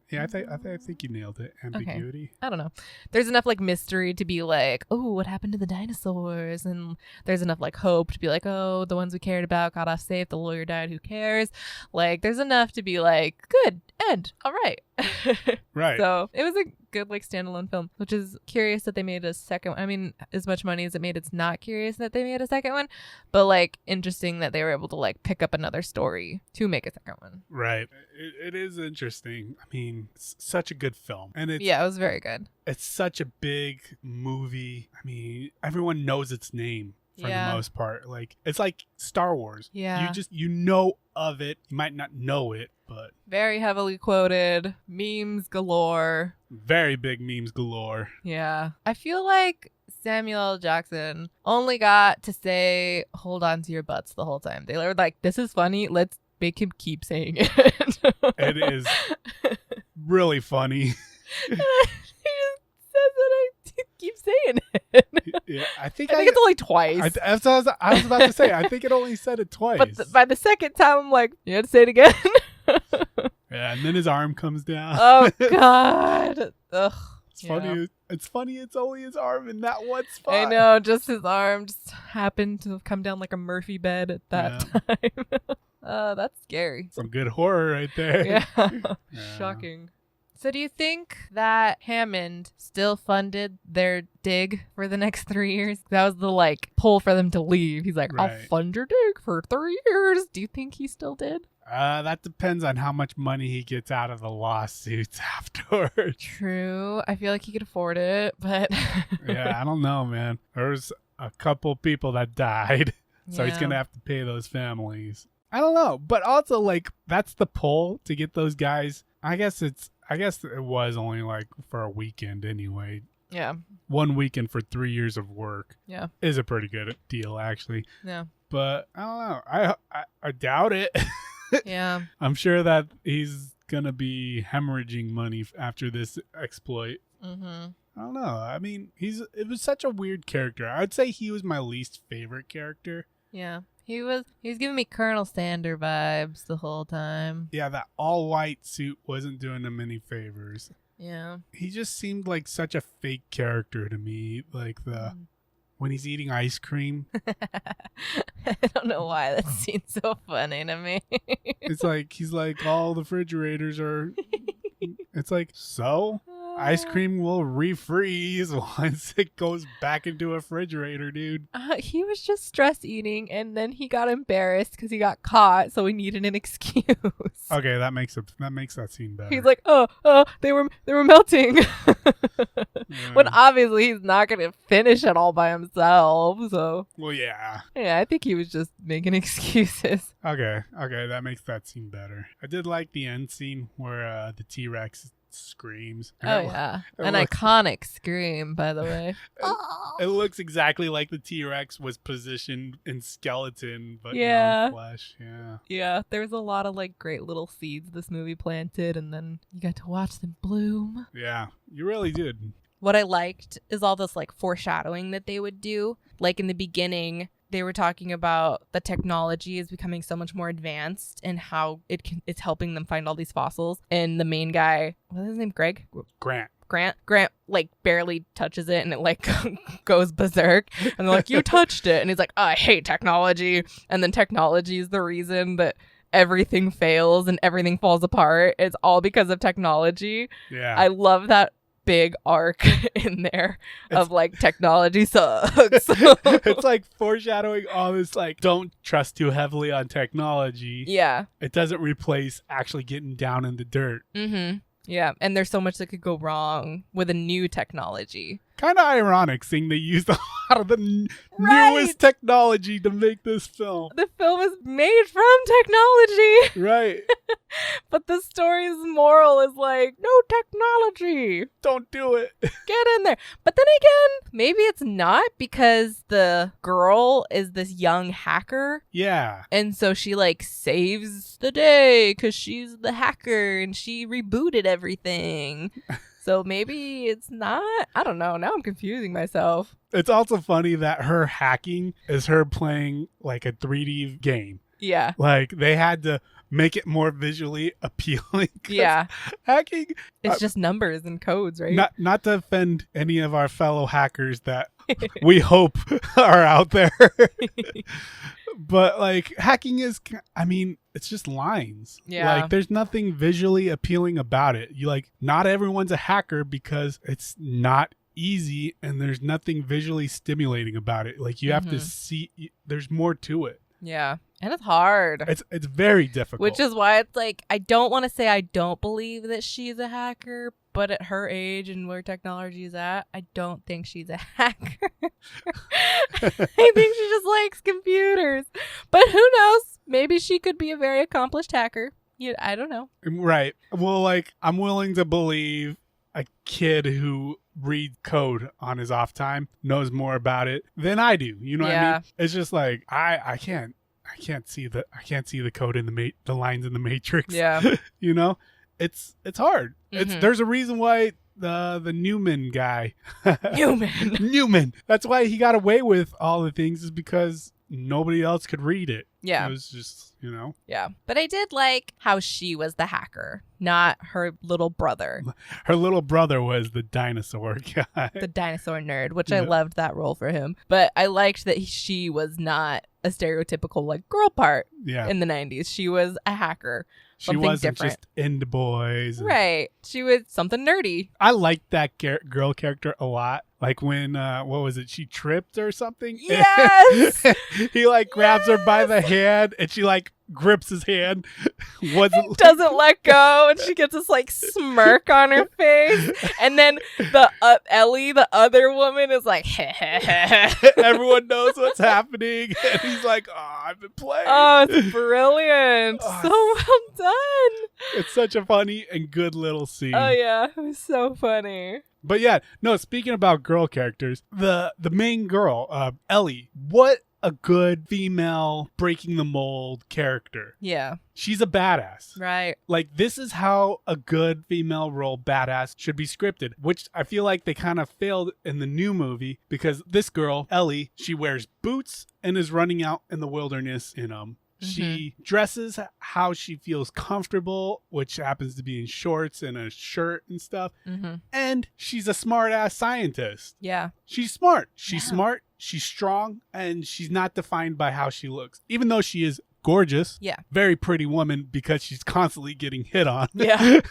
Yeah, I think you nailed it. Ambiguity. Okay. I don't know. There's enough like mystery to be like, oh, what happened to the dinosaurs? And there's enough like hope to be like, oh, the ones we cared about got off safe. The lawyer died. Who cares? Like, there's enough to be like, good, end. All right. Right. So it was a good like standalone film, which is curious that they made a second one. I mean, as much money as it made, it's not curious that they made a second one, but like interesting that they were able to like pick up another story to make a second one. Right. It is interesting. I mean, it's such a good film, and it was very good. It's such a big movie. I mean, everyone knows its name for the most part. Like, it's like Star Wars. Yeah. You know of it. You might not know it, but very heavily quoted, memes galore. Very big memes galore. Yeah. I feel like Samuel L. Jackson only got to say, hold on to your butts the whole time. They were like, this is funny. Let's make him keep saying it. It is really funny. He just says it. I keep saying it. Yeah, I think it's only twice. I was about to say, I think it only said it twice. But by the second time, I'm like, you had to say it again? Yeah, and then his arm comes down. Oh, God. Ugh. It's funny. It's funny. It's only his arm in that one spot. I know. Just his arm just happened to come down like a Murphy bed at that time. That's scary. Some good horror right there. Yeah. Shocking. So do you think that Hammond still funded their dig for the next 3 years? That was the like pull for them to leave. He's like, I'll fund your dig for 3 years. Do you think he still did? That depends on how much money he gets out of the lawsuits afterwards. True. I feel like he could afford it, but... Yeah, I don't know, man. There's a couple people that died, so he's going to have to pay those families. I don't know, but also, like, that's the pull to get those guys. I guess it was only, like, for a weekend anyway. Yeah. 1 weekend for 3 years of work. Yeah. Is a pretty good deal, actually. Yeah. But I don't know. I doubt it. Yeah. I'm sure that he's gonna be hemorrhaging money after this exploit. Mm-hmm. I don't know. I mean, it was such a weird character. I'd say he was my least favorite character. Yeah. He was giving me Colonel Sander vibes the whole time. Yeah, that all white suit wasn't doing him any favors. Yeah. He just seemed like such a fake character to me. Like when he's eating ice cream. I don't know why that seems so funny to me. It's like he's like, all the refrigerators are. It's like, so ice cream will refreeze once it goes back into a refrigerator, dude. He was just stress eating, and then he got embarrassed because he got caught, so he needed an excuse. Okay, that makes that scene better. He's like, they were melting. When obviously he's not gonna finish it all by himself. So well, yeah, I think he was just making excuses. Okay, that makes that scene better. I did like the end scene where the T-Rex screams. Oh yeah, an iconic scream, by the way. It looks exactly like the T-Rex was positioned in skeleton, but yeah, not in flesh. Yeah. There's a lot of like great little seeds this movie planted, and then you got to watch them bloom. Yeah, you really did. What I liked is all this like foreshadowing that they would do. Like in the beginning, they were talking about the technology is becoming so much more advanced and how it's helping them find all these fossils. And the main guy, what's his name? Grant like barely touches it and it like goes berserk. And they're like, you touched it. And he's like, I hate technology. And then technology is the reason that everything fails and everything falls apart. It's all because of technology. Yeah. I love that big arc in there of like technology sucks. It's like foreshadowing all this, like, don't trust too heavily on technology. Yeah. It doesn't replace actually getting down in the dirt. Mm-hmm. Yeah. And there's so much that could go wrong with a new technology. Kind of ironic seeing they used a lot of the newest technology to make this film. The film is made from technology. Right. But the story's moral is like, no technology. Don't do it. Get in there. But then again, maybe it's not because the girl is this young hacker. Yeah. And so she like saves the day because she's the hacker and she rebooted everything. So maybe it's not. I don't know. Now I'm confusing myself. It's also funny that her hacking is her playing like a 3D game. Yeah. Like they had to make it more visually appealing. Yeah. Hacking. It's just numbers and codes, right? Not to offend any of our fellow hackers that we hope are out there. But like hacking is, I mean, it's just lines. Yeah. Like there's nothing visually appealing about it. You like, not everyone's a hacker because it's not easy and there's nothing visually stimulating about it. Like you have to see, there's more to it. Yeah. And it's hard. It's very difficult. Which is why it's like, I don't want to say I don't believe that she's a hacker, but at her age and where technology is at, I don't think she's a hacker. I think she just likes computers. But who knows? Maybe she could be a very accomplished hacker. I don't know. Right. Well, like, I'm willing to believe a kid who reads code on his off time knows more about it than I do. You know what I mean? It's just like, I can't see the code in the lines in the Matrix. Yeah. You know, it's hard. Mm-hmm. There's a reason why the Newman guy, Newman. That's why he got away with all the things, is because nobody else could read it. Yeah. It was just, you know. Yeah. But I did like how she was the hacker, not her little brother. Her little brother was the dinosaur guy. The dinosaur nerd, which I loved that role for him. But I liked that she was not a stereotypical like girl part in the 90s. She was a hacker. She wasn't just into boys. Right. She was something nerdy. I liked that girl character a lot. Like when, what was it? She tripped or something? Yes! He like grabs her by the hand and she like grips his hand. Doesn't let go, and she gets this like smirk on her face. And then the Ellie, the other woman, is like, everyone knows what's happening, and he's like, "Oh, I've been playing." Oh, it's brilliant! So well done. It's such a funny and good little scene. Oh yeah, it was so funny. But yeah, no. Speaking about girl characters, the main girl, Ellie, what a good female breaking the mold character. Yeah. She's a badass. Right. Like, this is how a good female role badass should be scripted, which I feel like they kind of failed in the new movie because this girl, Ellie, she wears boots and is running out in the wilderness in them. She dresses how she feels comfortable, which happens to be in shorts and a shirt and stuff. And she's a smart ass scientist. Yeah. She's smart. She's smart. She's strong, and she's not defined by how she looks, even though she is gorgeous. Yeah. Very pretty woman because she's constantly getting hit on. Yeah.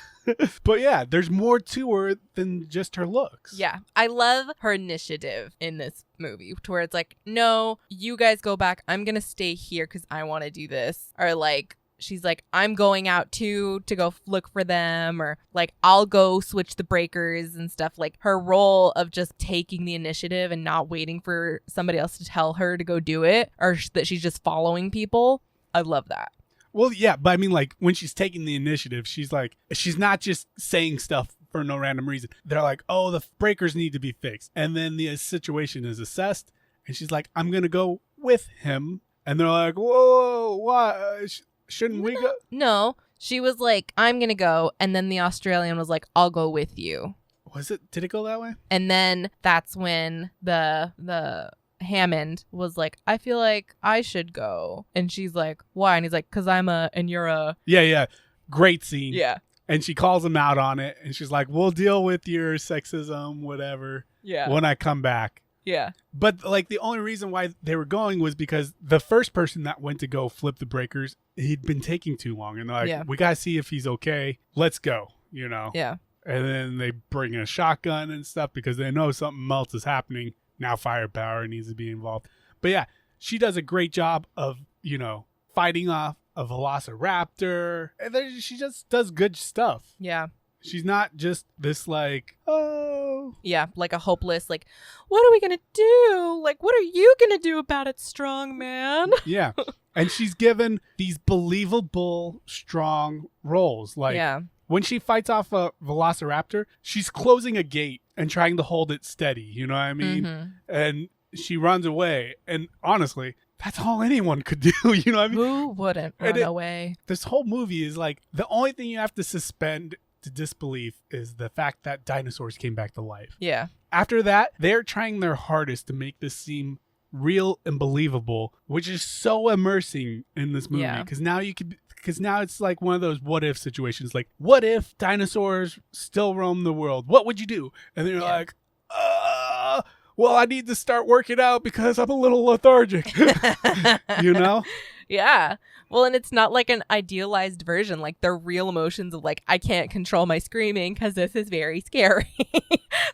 But yeah, there's more to her than just her looks. Yeah. I love her initiative in this movie to where it's like, no, you guys go back. I'm going to stay here because I want to do this. Or like, she's like, I'm going out too to go look for them, or like, I'll go switch the breakers and stuff. Like her role of just taking the initiative and not waiting for somebody else to tell her to go do it, or that she's just following people. I love that. Well, yeah, but I mean, like, when she's taking the initiative, she's like, she's not just saying stuff for no random reason. They're like, oh, the breakers need to be fixed. And then the situation is assessed, and she's like, I'm going to go with him. And they're like, whoa, why? Shouldn't we go? No, she was like, I'm going to go. And then the Australian was like, I'll go with you. Did it go that way? And then that's when the Hammond was like, I feel like I should go. And she's like, why? And he's like, because and you're a. Yeah. Great scene. Yeah. And she calls him out on it. And she's like, we'll deal with your sexism, whatever. Yeah. When I come back. Yeah. But like the only reason why they were going was because the first person that went to go flip the breakers, he'd been taking too long. And they're like, we got to see if he's okay. Let's go, you know? Yeah. And then they bring in a shotgun and stuff because they know something else is happening. Now firepower needs to be involved. But yeah, she does a great job of, fighting off a velociraptor. And then she just does good stuff. Yeah. She's not just this like, oh. Yeah, like a hopeless, like, what are we going to do? Like, what are you going to do about it, strong man? Yeah. And she's given these believable, strong roles. Like, when she fights off a velociraptor, she's closing a gate and trying to hold it steady. You know what I mean? And she runs away. And honestly, that's all anyone could do. You know what I mean? Who wouldn't run away? This whole movie is like, the only thing you have to suspend to disbelief is the fact that dinosaurs came back to life. Yeah. After that, they're trying their hardest to make this seem real and believable, which is so immersing in this movie. Because now it's like one of those what if situations. Like, what if dinosaurs still roam the world? What would you do? And they're like, well, I need to start working out because I'm a little lethargic. You know? Yeah. Well, and it's not like an idealized version. Like, they're real emotions of like, I can't control my screaming because this is very scary.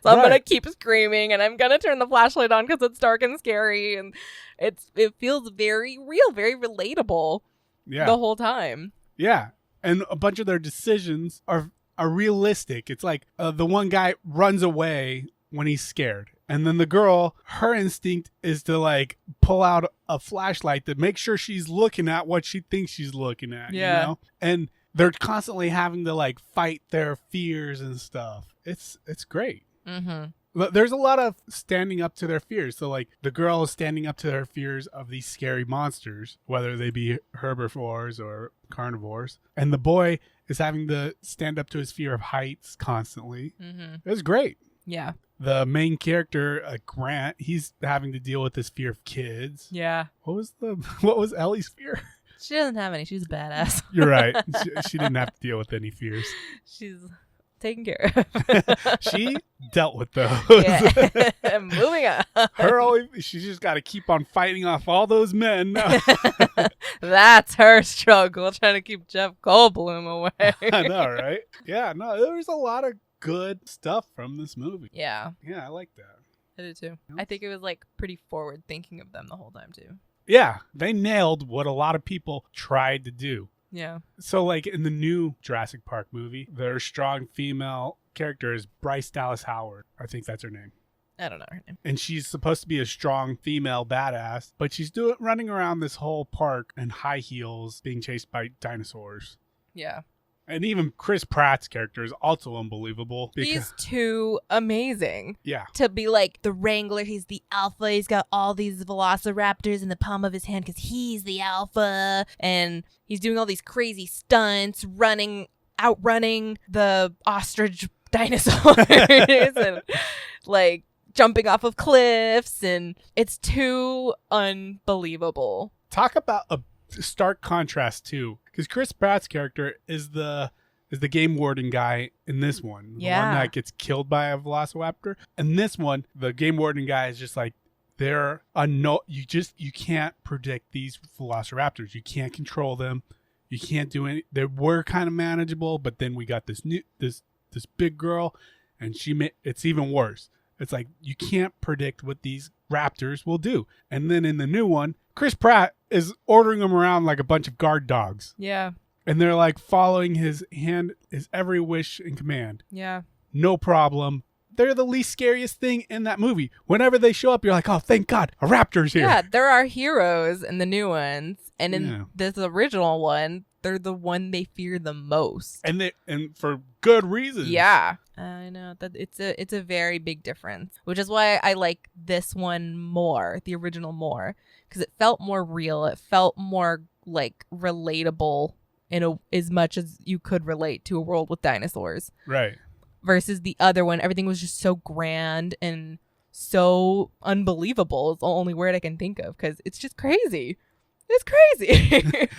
So I'm going to keep screaming, and I'm going to turn the flashlight on because it's dark and scary. And it feels very real, very relatable the whole time. Yeah. And a bunch of their decisions are realistic. It's like the one guy runs away when he's scared. And then the girl, her instinct is to like pull out a flashlight to make sure she's looking at what she thinks she's looking at. Yeah. You know? And they're constantly having to like fight their fears and stuff. It's great. Mm-hmm. There's a lot of standing up to their fears. So like the girl is standing up to her fears of these scary monsters, whether they be herbivores or carnivores. And the boy is having to stand up to his fear of heights constantly. Mm-hmm. It's great. Yeah. The main character, Grant, he's having to deal with his fear of kids. Yeah. What was Ellie's fear? She doesn't have any. She's a badass. You're right. She didn't have to deal with any fears. She's taken care of. She dealt with those. Yeah. Moving on. She's just got to keep on fighting off all those men. That's her struggle, trying to keep Jeff Goldblum away. I know, right? Yeah, no, there was a lot of good stuff from this movie. Yeah. Yeah, I like that. I did too. I think it was like pretty forward thinking of them the whole time too. Yeah, they nailed what a lot of people tried to do. Yeah. So, like, in the new Jurassic Park movie, their strong female character is Bryce Dallas Howard. I think that's her name. I don't know her name. And she's supposed to be a strong female badass, but she's running around this whole park in high heels being chased by dinosaurs. Yeah. And even Chris Pratt's character is also unbelievable. He's too amazing. Yeah. To be like the wrangler, he's the alpha. He's got all these velociraptors in the palm of his hand because he's the alpha. And he's doing all these crazy stunts, outrunning the ostrich dinosaurs and like jumping off of cliffs. And it's too unbelievable. Talk about a stark contrast too, because Chris Pratt's character is the game warden guy in this one, the one that gets killed by a velociraptor. And this one, the game warden guy is just like, you can't predict these velociraptors. You can't control them. You can't do any. They were kind of manageable, but then we got this big girl, and it's even worse. It's like you can't predict what these raptors will do. And then in the new one, Chris Pratt is ordering them around like a bunch of guard dogs. Yeah. And they're like following his every wish and command. Yeah. No problem. They're the least scariest thing in that movie. Whenever they show up, you're like, oh, thank God, a raptor's here. Yeah, there are heroes in the new ones. And in this original one, they're the one they fear the most. And for good reasons. Yeah. I know that it's a very big difference, which is why I like this one more, the original more, because it felt more real. It felt more like relatable as much as you could relate to a world with dinosaurs. Right. Versus the other one, everything was just so grand and so unbelievable. It's the only word I can think of because it's just crazy. It's crazy.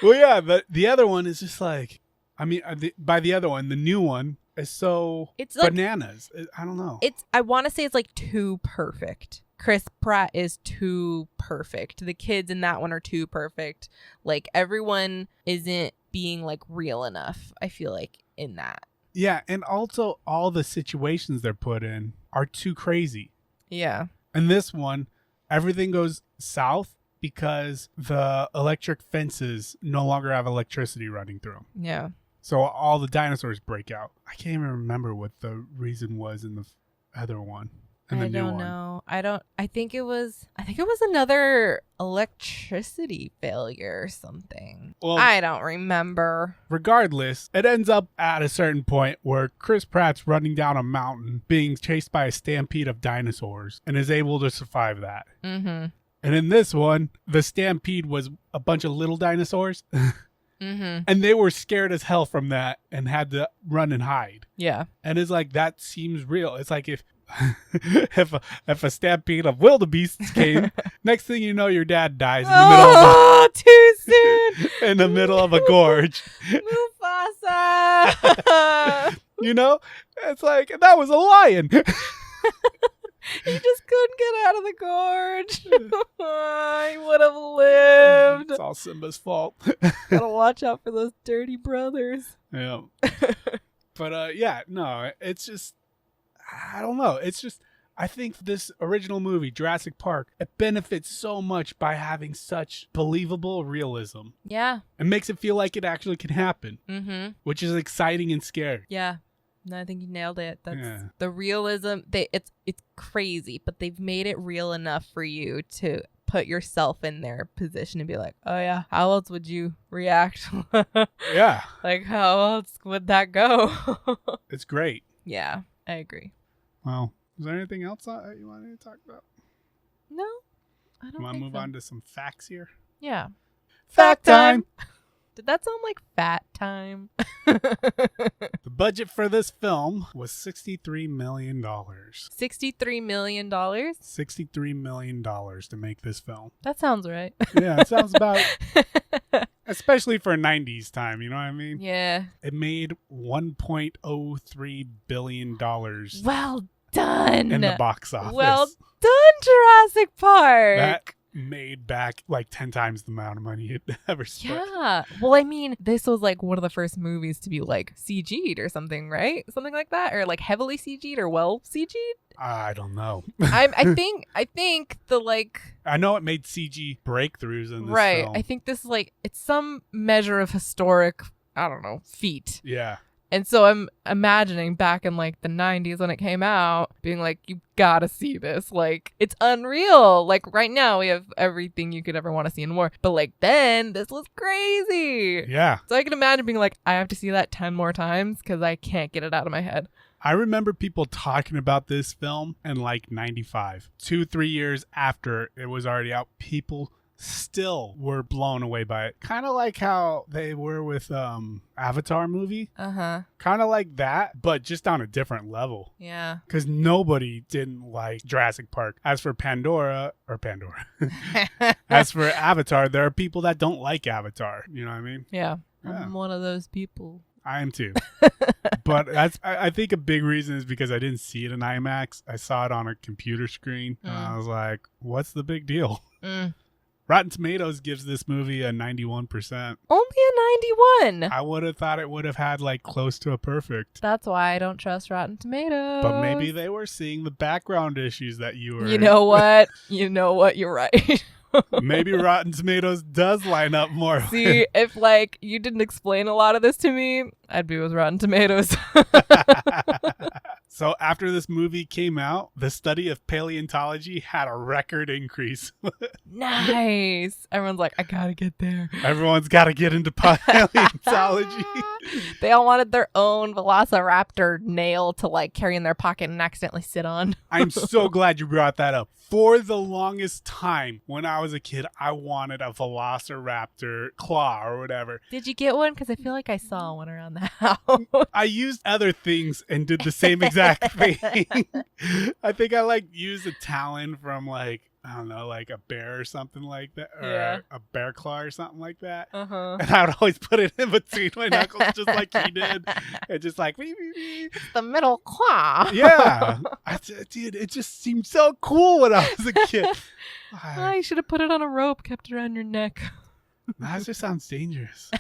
Well, yeah, but the other one is just like, I mean, by the other one, the new one is so bananas. I don't know. I want to say it's like too perfect. Chris Pratt is too perfect. The kids in that one are too perfect. Like everyone isn't being like real enough, I feel like, in that. Yeah, and also all the situations they're put in are too crazy. Yeah. In this one, everything goes south because the electric fences no longer have electricity running through them. Yeah. So all the dinosaurs break out. I can't even remember what the reason was in the other one. I don't know. I think it was another electricity failure or something. Well, I don't remember. Regardless, it ends up at a certain point where Chris Pratt's running down a mountain being chased by a stampede of dinosaurs and is able to survive that. Mm-hmm. And in this one, the stampede was a bunch of little dinosaurs. Mm-hmm. And they were scared as hell from that and had to run and hide. Yeah. And it's like, that seems real. It's like if a stampede of wildebeests came, next thing you know, your dad dies in the middle of too soon. In the middle of a gorge. Mufasa. You know? It's like, that was a lion. He just couldn't get out of the gorge. He would have lived. It's all Simba's fault. Gotta watch out for those dirty brothers. Yeah. But no, it's just, I don't know. It's just, I think this original movie, Jurassic Park, it benefits so much by having such believable realism. Yeah. It makes it feel like it actually can happen, which is exciting and scary. Yeah. No, I think you nailed it. That's the realism. It's crazy, but they've made it real enough for you to put yourself in their position and be like, oh yeah, how else would you react? Yeah. Like, how else would that go? It's great. Yeah, I agree. Well, is there anything else you wanted to talk about? No, I don't You want to move so. on to some facts here? Yeah. Fact time! Did that sound like fat time? The budget for this film was $63 million. $63 million? $63 million to make this film. That sounds right. Yeah, it sounds about, especially for 90s time, you know what I mean? Yeah. It made $1.03 billion. Well done. In the box office. Well done, Jurassic Park. made back like 10 times the amount of money it ever spent. Yeah. Well, I mean, this was like one of the first movies to be like CG'd or something, right? Something like that, or like heavily CG'd or well CG'd. I don't know. I think the like. I know it made CG breakthroughs in this right. film. I think this like it's some measure of historic, I don't know, feat. Yeah. And so I'm imagining back in like the 90s when it came out, being like, you gotta see this. Like, it's unreal. Like, right now we have everything you could ever want to see and more. But like then, this was crazy. Yeah. So I can imagine being like, I have to see that 10 more times because I can't get it out of my head. I remember people talking about this film in like 95. 2-3 years after it was already out, people still were blown away by it. Kind of like how they were with Avatar movie. Uh-huh. Kind of like that, but just on a different level. Yeah. Because nobody didn't like Jurassic Park. As for as for Avatar, there are people that don't like Avatar. You know what I mean? Yeah. Yeah. I'm one of those people. I am too. But I think a big reason is because I didn't see it in IMAX. I saw it on a computer screen. And I was like, what's the big deal? Rotten Tomatoes gives this movie a 91%. Only a 91. I would have thought it would have had like close to a perfect. That's why I don't trust Rotten Tomatoes. But maybe they were seeing the background issues that you were. You know what? You're right. Maybe Rotten Tomatoes does line up more. See, if like you didn't explain a lot of this to me, I'd be with Rotten Tomatoes. So after this movie came out, the study of paleontology had a record increase. Nice. Everyone's like, I gotta get there. Everyone's got to get into paleontology. They all wanted their own velociraptor nail to like carry in their pocket and accidentally sit on. I'm so glad you brought that up. For the longest time when I was a kid, I wanted a velociraptor claw or whatever. Did you get one? Because I feel like I saw one around the house. I used other things and did the same exact thing. I think I like used a talon from like, I don't know, like a bear or something like that, or a bear claw or something like that. And I would always put it in between my knuckles just like he did. And just like, the middle claw. Yeah. Dude, it just seemed so cool when I was a kid. Oh, you should have put it on a rope, kept it around your neck. That just sounds dangerous.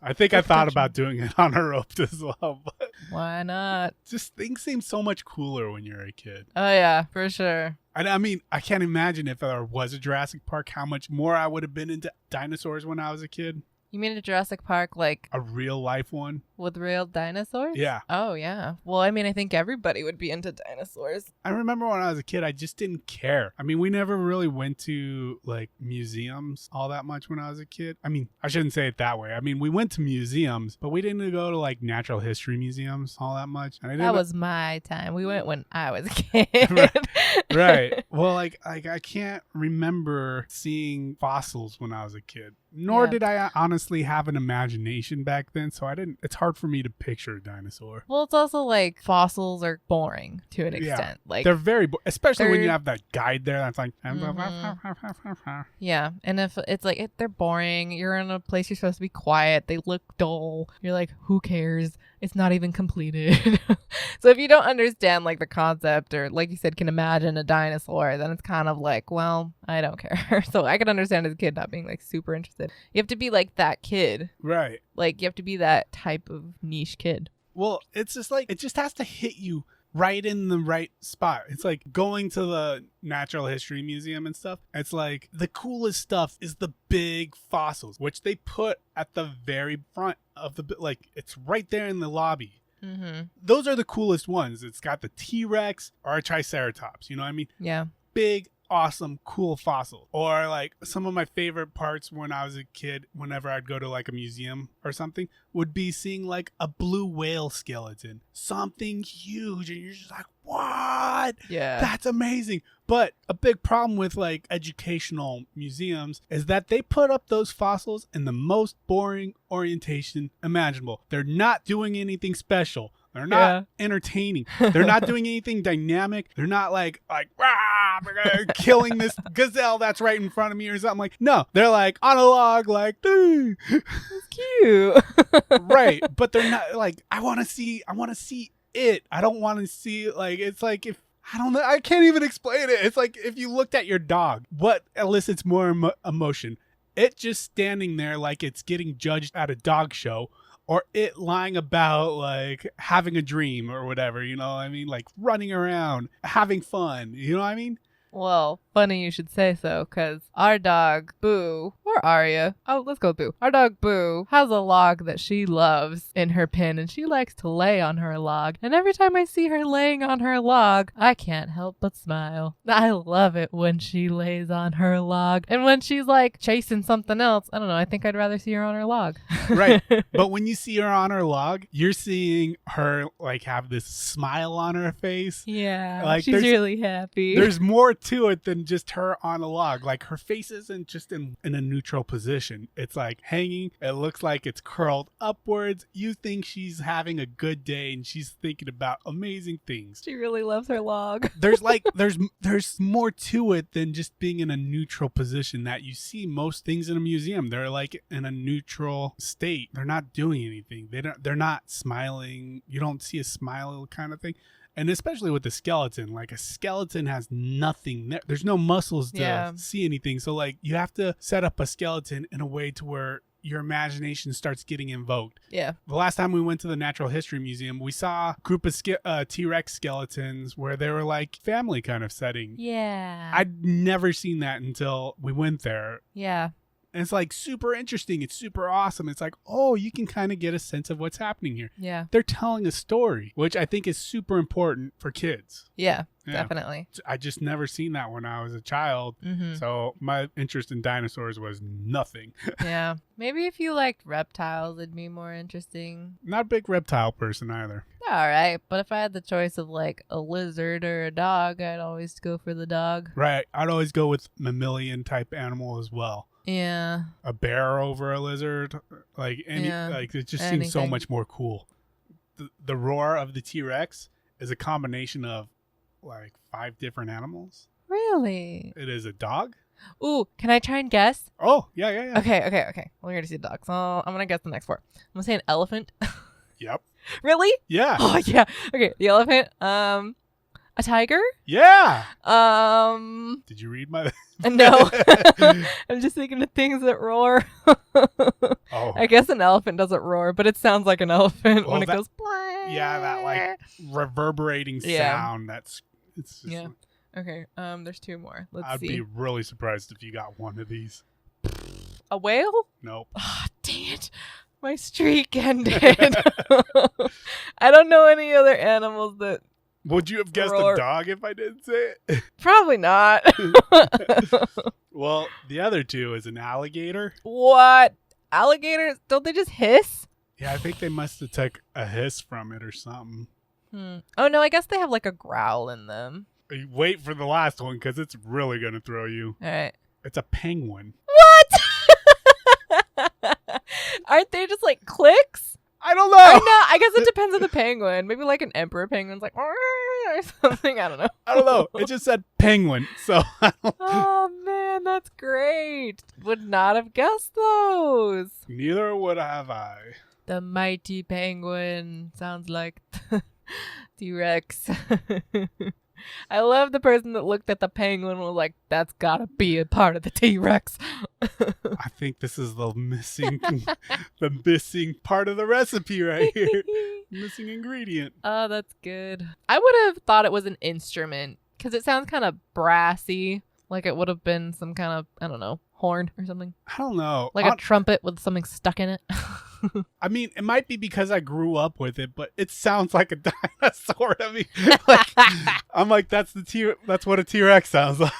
I think I thought about doing it on a rope as well. But why not? just things seem so much cooler when you're a kid. Oh, yeah, for sure. I mean, I can't imagine if there was a Jurassic Park, how much more I would have been into dinosaurs when I was a kid. You mean a Jurassic Park, like a real life one? With real dinosaurs? Yeah. Oh, yeah. Well, I mean, I think everybody would be into dinosaurs. I remember when I was a kid, I just didn't care. I mean, we never really went to like museums all that much when I was a kid. I mean, I shouldn't say it that way. I mean, we went to museums, but we didn't go to like natural history museums all that much. And that was my time. We went when I was a kid. Right. Well, like I can't remember seeing fossils when I was a kid. Nor did I honestly have an imagination back then, so it's hard for me to picture a dinosaur. Well, it's also like fossils are boring to an extent. Like they're very especially when you have that guide there that's like yeah, and if it's like they're boring, you're in a place you're supposed to be quiet, they look dull, you're like, who cares? It's not even completed. So if you don't understand like the concept or like you said can imagine a dinosaur, then it's kind of like, well, I don't care. So I can understand as a kid not being like super interested. You have to be like that kid. Right. Like you have to be that type of niche kid. Well, it's just like it just has to hit you right in the right spot. It's like going to the Natural History Museum and stuff. It's like the coolest stuff is the big fossils, which they put at the very front of the, like it's right there in the lobby. Mm-hmm. Those are the coolest ones. It's got the T-Rex or a Triceratops. You know what I mean? Yeah. Big, awesome, cool fossil. Or like some of my favorite parts when I was a kid, whenever I'd go to like a museum or something, would be seeing like a blue whale skeleton. Something huge. And you're just like, what? Yeah. That's amazing. But a big problem with like educational museums is that they put up those fossils in the most boring orientation imaginable. They're not doing anything special. They're not entertaining. They're not doing anything dynamic. They're not like, rah, we're killing this gazelle that's right in front of me or something. Like, no, they're like on a log, like, it's cute. right. But they're not like, I want to see it. I don't want to see like, it's like I don't know. I can't even explain it. It's like if you looked at your dog, what elicits more emotion? It just standing there like it's getting judged at a dog show, or it lying about like having a dream or whatever, you know what I mean? Like running around, having fun, you know what I mean? Well, funny you should say so, because our dog, Boo, or Aria, let's go with Boo. Our dog, Boo, has a log that she loves in her pen, and she likes to lay on her log. And every time I see her laying on her log, I can't help but smile. I love it when she lays on her log. And when she's like chasing something else, I don't know, I think I'd rather see her on her log. Right. But when you see her on her log, you're seeing her like have this smile on her face. Yeah, like she's really happy. There's more to it than just her on a log. Like her face isn't just in a neutral position. It's like hanging. It looks like it's curled upwards. You think she's having a good day and she's thinking about amazing things. She really loves her log. There's more to it than just being in a neutral position that you see most things in a museum. They're like in a neutral state. They're not doing anything. They're not smiling. You don't see a smile kind of thing. And especially with the skeleton, like a skeleton has nothing there. There's no muscles to see anything. So like you have to set up a skeleton in a way to where your imagination starts getting invoked. Yeah. The last time we went to the Natural History Museum, we saw a group of T-Rex skeletons where they were like family kind of setting. Yeah. I'd never seen that until we went there. Yeah. And it's like super interesting. It's super awesome. It's like, oh, you can kind of get a sense of what's happening here. Yeah. They're telling a story, which I think is super important for kids. Yeah, definitely. I just never seen that when I was a child. Mm-hmm. So my interest in dinosaurs was nothing. Yeah. Maybe if you liked reptiles, it'd be more interesting. Not a big reptile person either. All right. But if I had the choice of like a lizard or a dog, I'd always go for the dog. Right. I'd always go with mammalian type animal as well. Yeah. A bear over a lizard. Like it just seems so much more cool. The roar of the T-Rex is a combination of like 5 different animals. Really? It is a dog. Ooh, can I try and guess? Oh, yeah. Okay. Well, you're going to see the dog. So I'm going to guess the next 4. I'm going to say an elephant. Yep. Really? Yeah. Oh, yeah. Okay, the elephant. A tiger? Yeah. Did you read my... No. I'm just thinking of things that roar. Oh. I guess an elephant doesn't roar, but it sounds like an elephant when it goes... Blah. Yeah, that like reverberating sound. It's just... Yeah. Okay, there's 2 more. I'd be really surprised if you got one of these. A whale? Nope. Oh, dang it. My streak ended. I don't know any other animals that... Would you have guessed a dog if I didn't say it? Probably not. Well, the other 2 is an alligator. What? Alligators? Don't they just hiss? Yeah, I think they must have took a hiss from it or something. Oh, no, I guess they have like a growl in them. Wait for the last one because it's really going to throw you. All right. It's a penguin. What? Aren't they just like clicks? I don't know. I guess it depends on the penguin. Maybe like an emperor penguin's like or something. I don't know. I don't know. It just said penguin. So. Oh man, that's great. Would not have guessed those. Neither would have I. The mighty penguin sounds like T-Rex. I love the person that looked at the penguin and was like, that's gotta be a part of the T-Rex. I think this is the missing part of the recipe right here. Missing ingredient. Oh, that's good. I would have thought it was an instrument because it sounds kind of brassy. Like it would have been some kind of, I don't know, horn or something. I don't know. Like a trumpet with something stuck in it. I mean, it might be because I grew up with it, but it sounds like a dinosaur to me. Like, I'm like, that's what a T-Rex sounds like.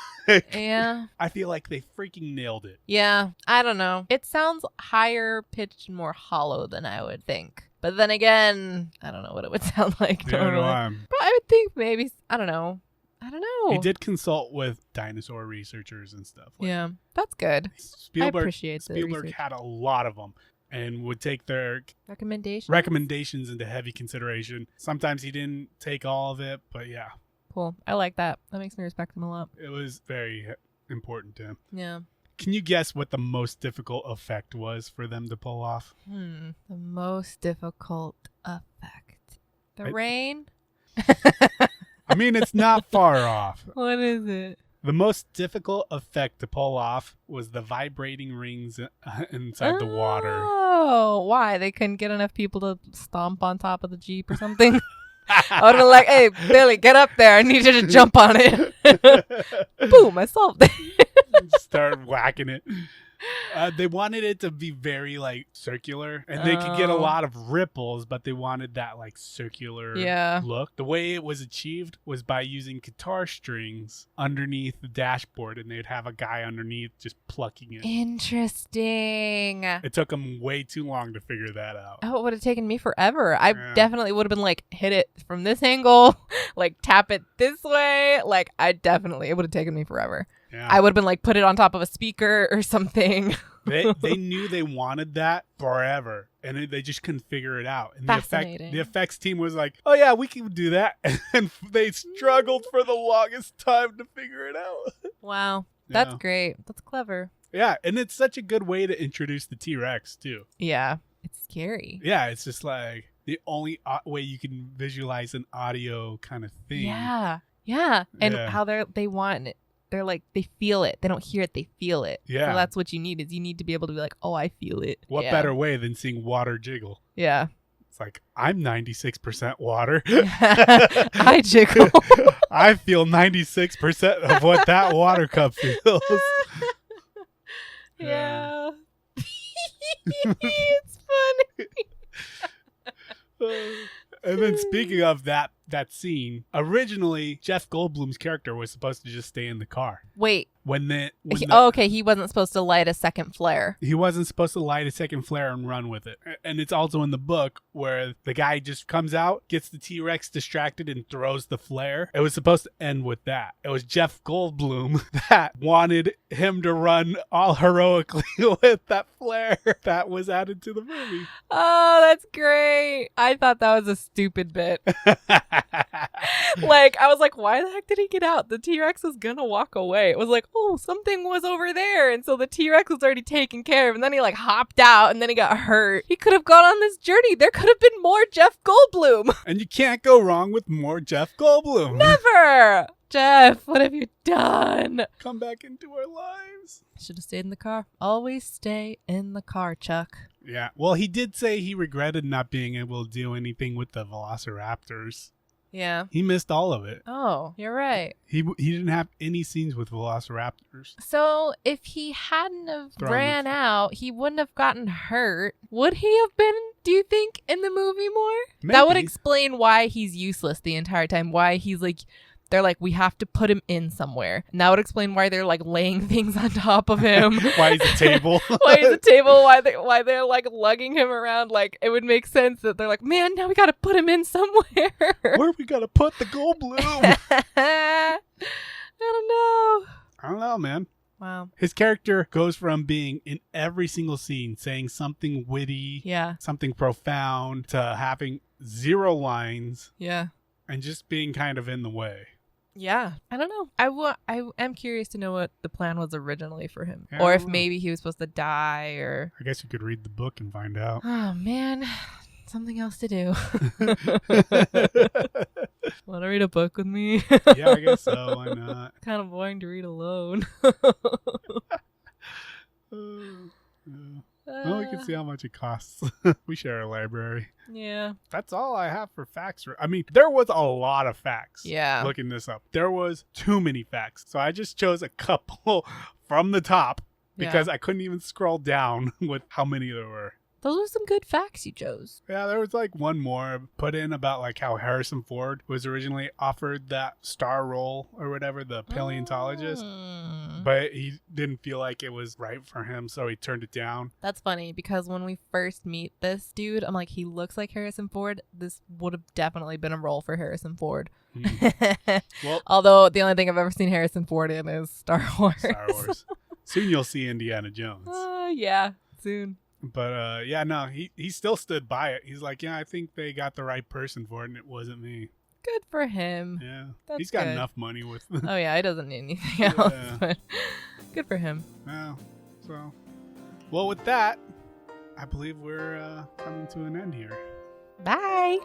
Yeah. I feel like they freaking nailed it. Yeah. I don't know. It sounds higher pitched and more hollow than I would think. But then again, I don't know what it would sound like normally. But I would think maybe, I don't know. He did consult with dinosaur researchers and stuff. Yeah. That's good. I appreciate that. Spielberg had a lot of them. And would take their recommendations into heavy consideration. Sometimes he didn't take all of it, but yeah. Cool. I like that. That makes me respect him a lot. It was very important to him. Yeah. Can you guess what the most difficult effect was for them to pull off? The most difficult effect. The rain? I mean, it's not far off. What is it? The most difficult effect to pull off was the vibrating rings inside the water. Oh, why? They couldn't get enough people to stomp on top of the Jeep or something? I would have been like, hey, Billy, get up there. I need you to jump on it. Boom, I solved it. Start whacking it. They wanted it to be very like circular, and they could get a lot of ripples, but they wanted that like circular look. The way it was achieved was by using guitar strings underneath the dashboard, and they'd have a guy underneath just plucking it. Interesting. It took them way too long to figure that out. Oh, it would have taken me forever. I definitely would have been like, hit it from this angle, like tap it this way. Like it would have taken me forever. Yeah. I would have been like, put it on top of a speaker or something. They knew they wanted that forever, and they just couldn't figure it out. And the effects team was like, oh yeah, we can do that. And they struggled for the longest time to figure it out. Wow. That's great. That's clever. Yeah, and it's such a good way to introduce the T-Rex too. Yeah, it's scary. Yeah, it's just like the only way you can visualize an audio kind of thing. Yeah. And how they want it. They're like, they feel it. They don't hear it. They feel it. Yeah. So that's what you need, is you need to be able to be like, oh, I feel it. What better way than seeing water jiggle? Yeah. It's like, I'm 96% water. I jiggle. I feel 96% of what that water cup feels. Yeah. It's funny. And then speaking of that scene, originally Jeff Goldblum's character was supposed to just stay in the car. Wait. Okay, he wasn't supposed to light a second flare. He wasn't supposed to light a second flare and run with it. And it's also in the book where the guy just comes out, gets the T-Rex distracted, and throws the flare. It was supposed to end with that. It was Jeff Goldblum that wanted him to run all heroically with that flare that was added to the movie. Oh, that's great. I thought that was a stupid bit. Like, I was like, why the heck did he get out? The T-Rex was gonna walk away. It was like, oh, something was over there. And so the T-Rex was already taken care of. And then he like hopped out and then he got hurt. He could have gone on this journey. There could have been more Jeff Goldblum. And you can't go wrong with more Jeff Goldblum. Never. Jeff, what have you done? Come back into our lives. Should have stayed in the car. Always stay in the car, Chuck. Yeah. Well, he did say he regretted not being able to do anything with the Velociraptors. Yeah. He missed all of it. Oh, you're right. He didn't have any scenes with Velociraptors. So if he hadn't have ran out, he wouldn't have gotten hurt. Would he have been, do you think, in the movie more? Maybe. That would explain why he's useless the entire time. Why he's like, they're like, we have to put him in somewhere. And that would explain why they're like laying things on top of him. Why he's a table. Why they're like lugging him around. Like, it would make sense that they're like, man, now we got to put him in somewhere. Where we got to put the Goldblum? I don't know, man. Wow. His character goes from being in every single scene saying something witty, something profound, to having 0 lines. Yeah. And just being kind of in the way. Yeah, I don't know. I am curious to know what the plan was originally for him. Yeah, or if maybe he was supposed to die, or... I guess you could read the book and find out. Oh, man. Something else to do. Want to read a book with me? Yeah, I guess so. Why not? Kind of boring to read alone. Well, we can see how much it costs. We share a library. Yeah. That's all I have for facts. I mean, there was a lot of facts. Yeah. Looking this up. There was too many facts. So I just chose a couple from the top because I couldn't even scroll down with how many there were. Those were some good facts you chose. Yeah, there was like one more put in about like how Harrison Ford was originally offered that star role or whatever, the paleontologist. But he didn't feel like it was right for him, so he turned it down. That's funny because when we first meet this dude, I'm like, he looks like Harrison Ford. This would have definitely been a role for Harrison Ford. Well, although the only thing I've ever seen Harrison Ford in is Star Wars. Star Wars. Soon you'll see Indiana Jones. Yeah, soon. But yeah, no, he still stood by it. He's like, yeah, I think they got the right person for it, and it wasn't me. Good for him. Yeah, he's got enough money with. Oh yeah, he doesn't need anything else. But good for him. Yeah. So, well, with that, I believe we're coming to an end here. Bye.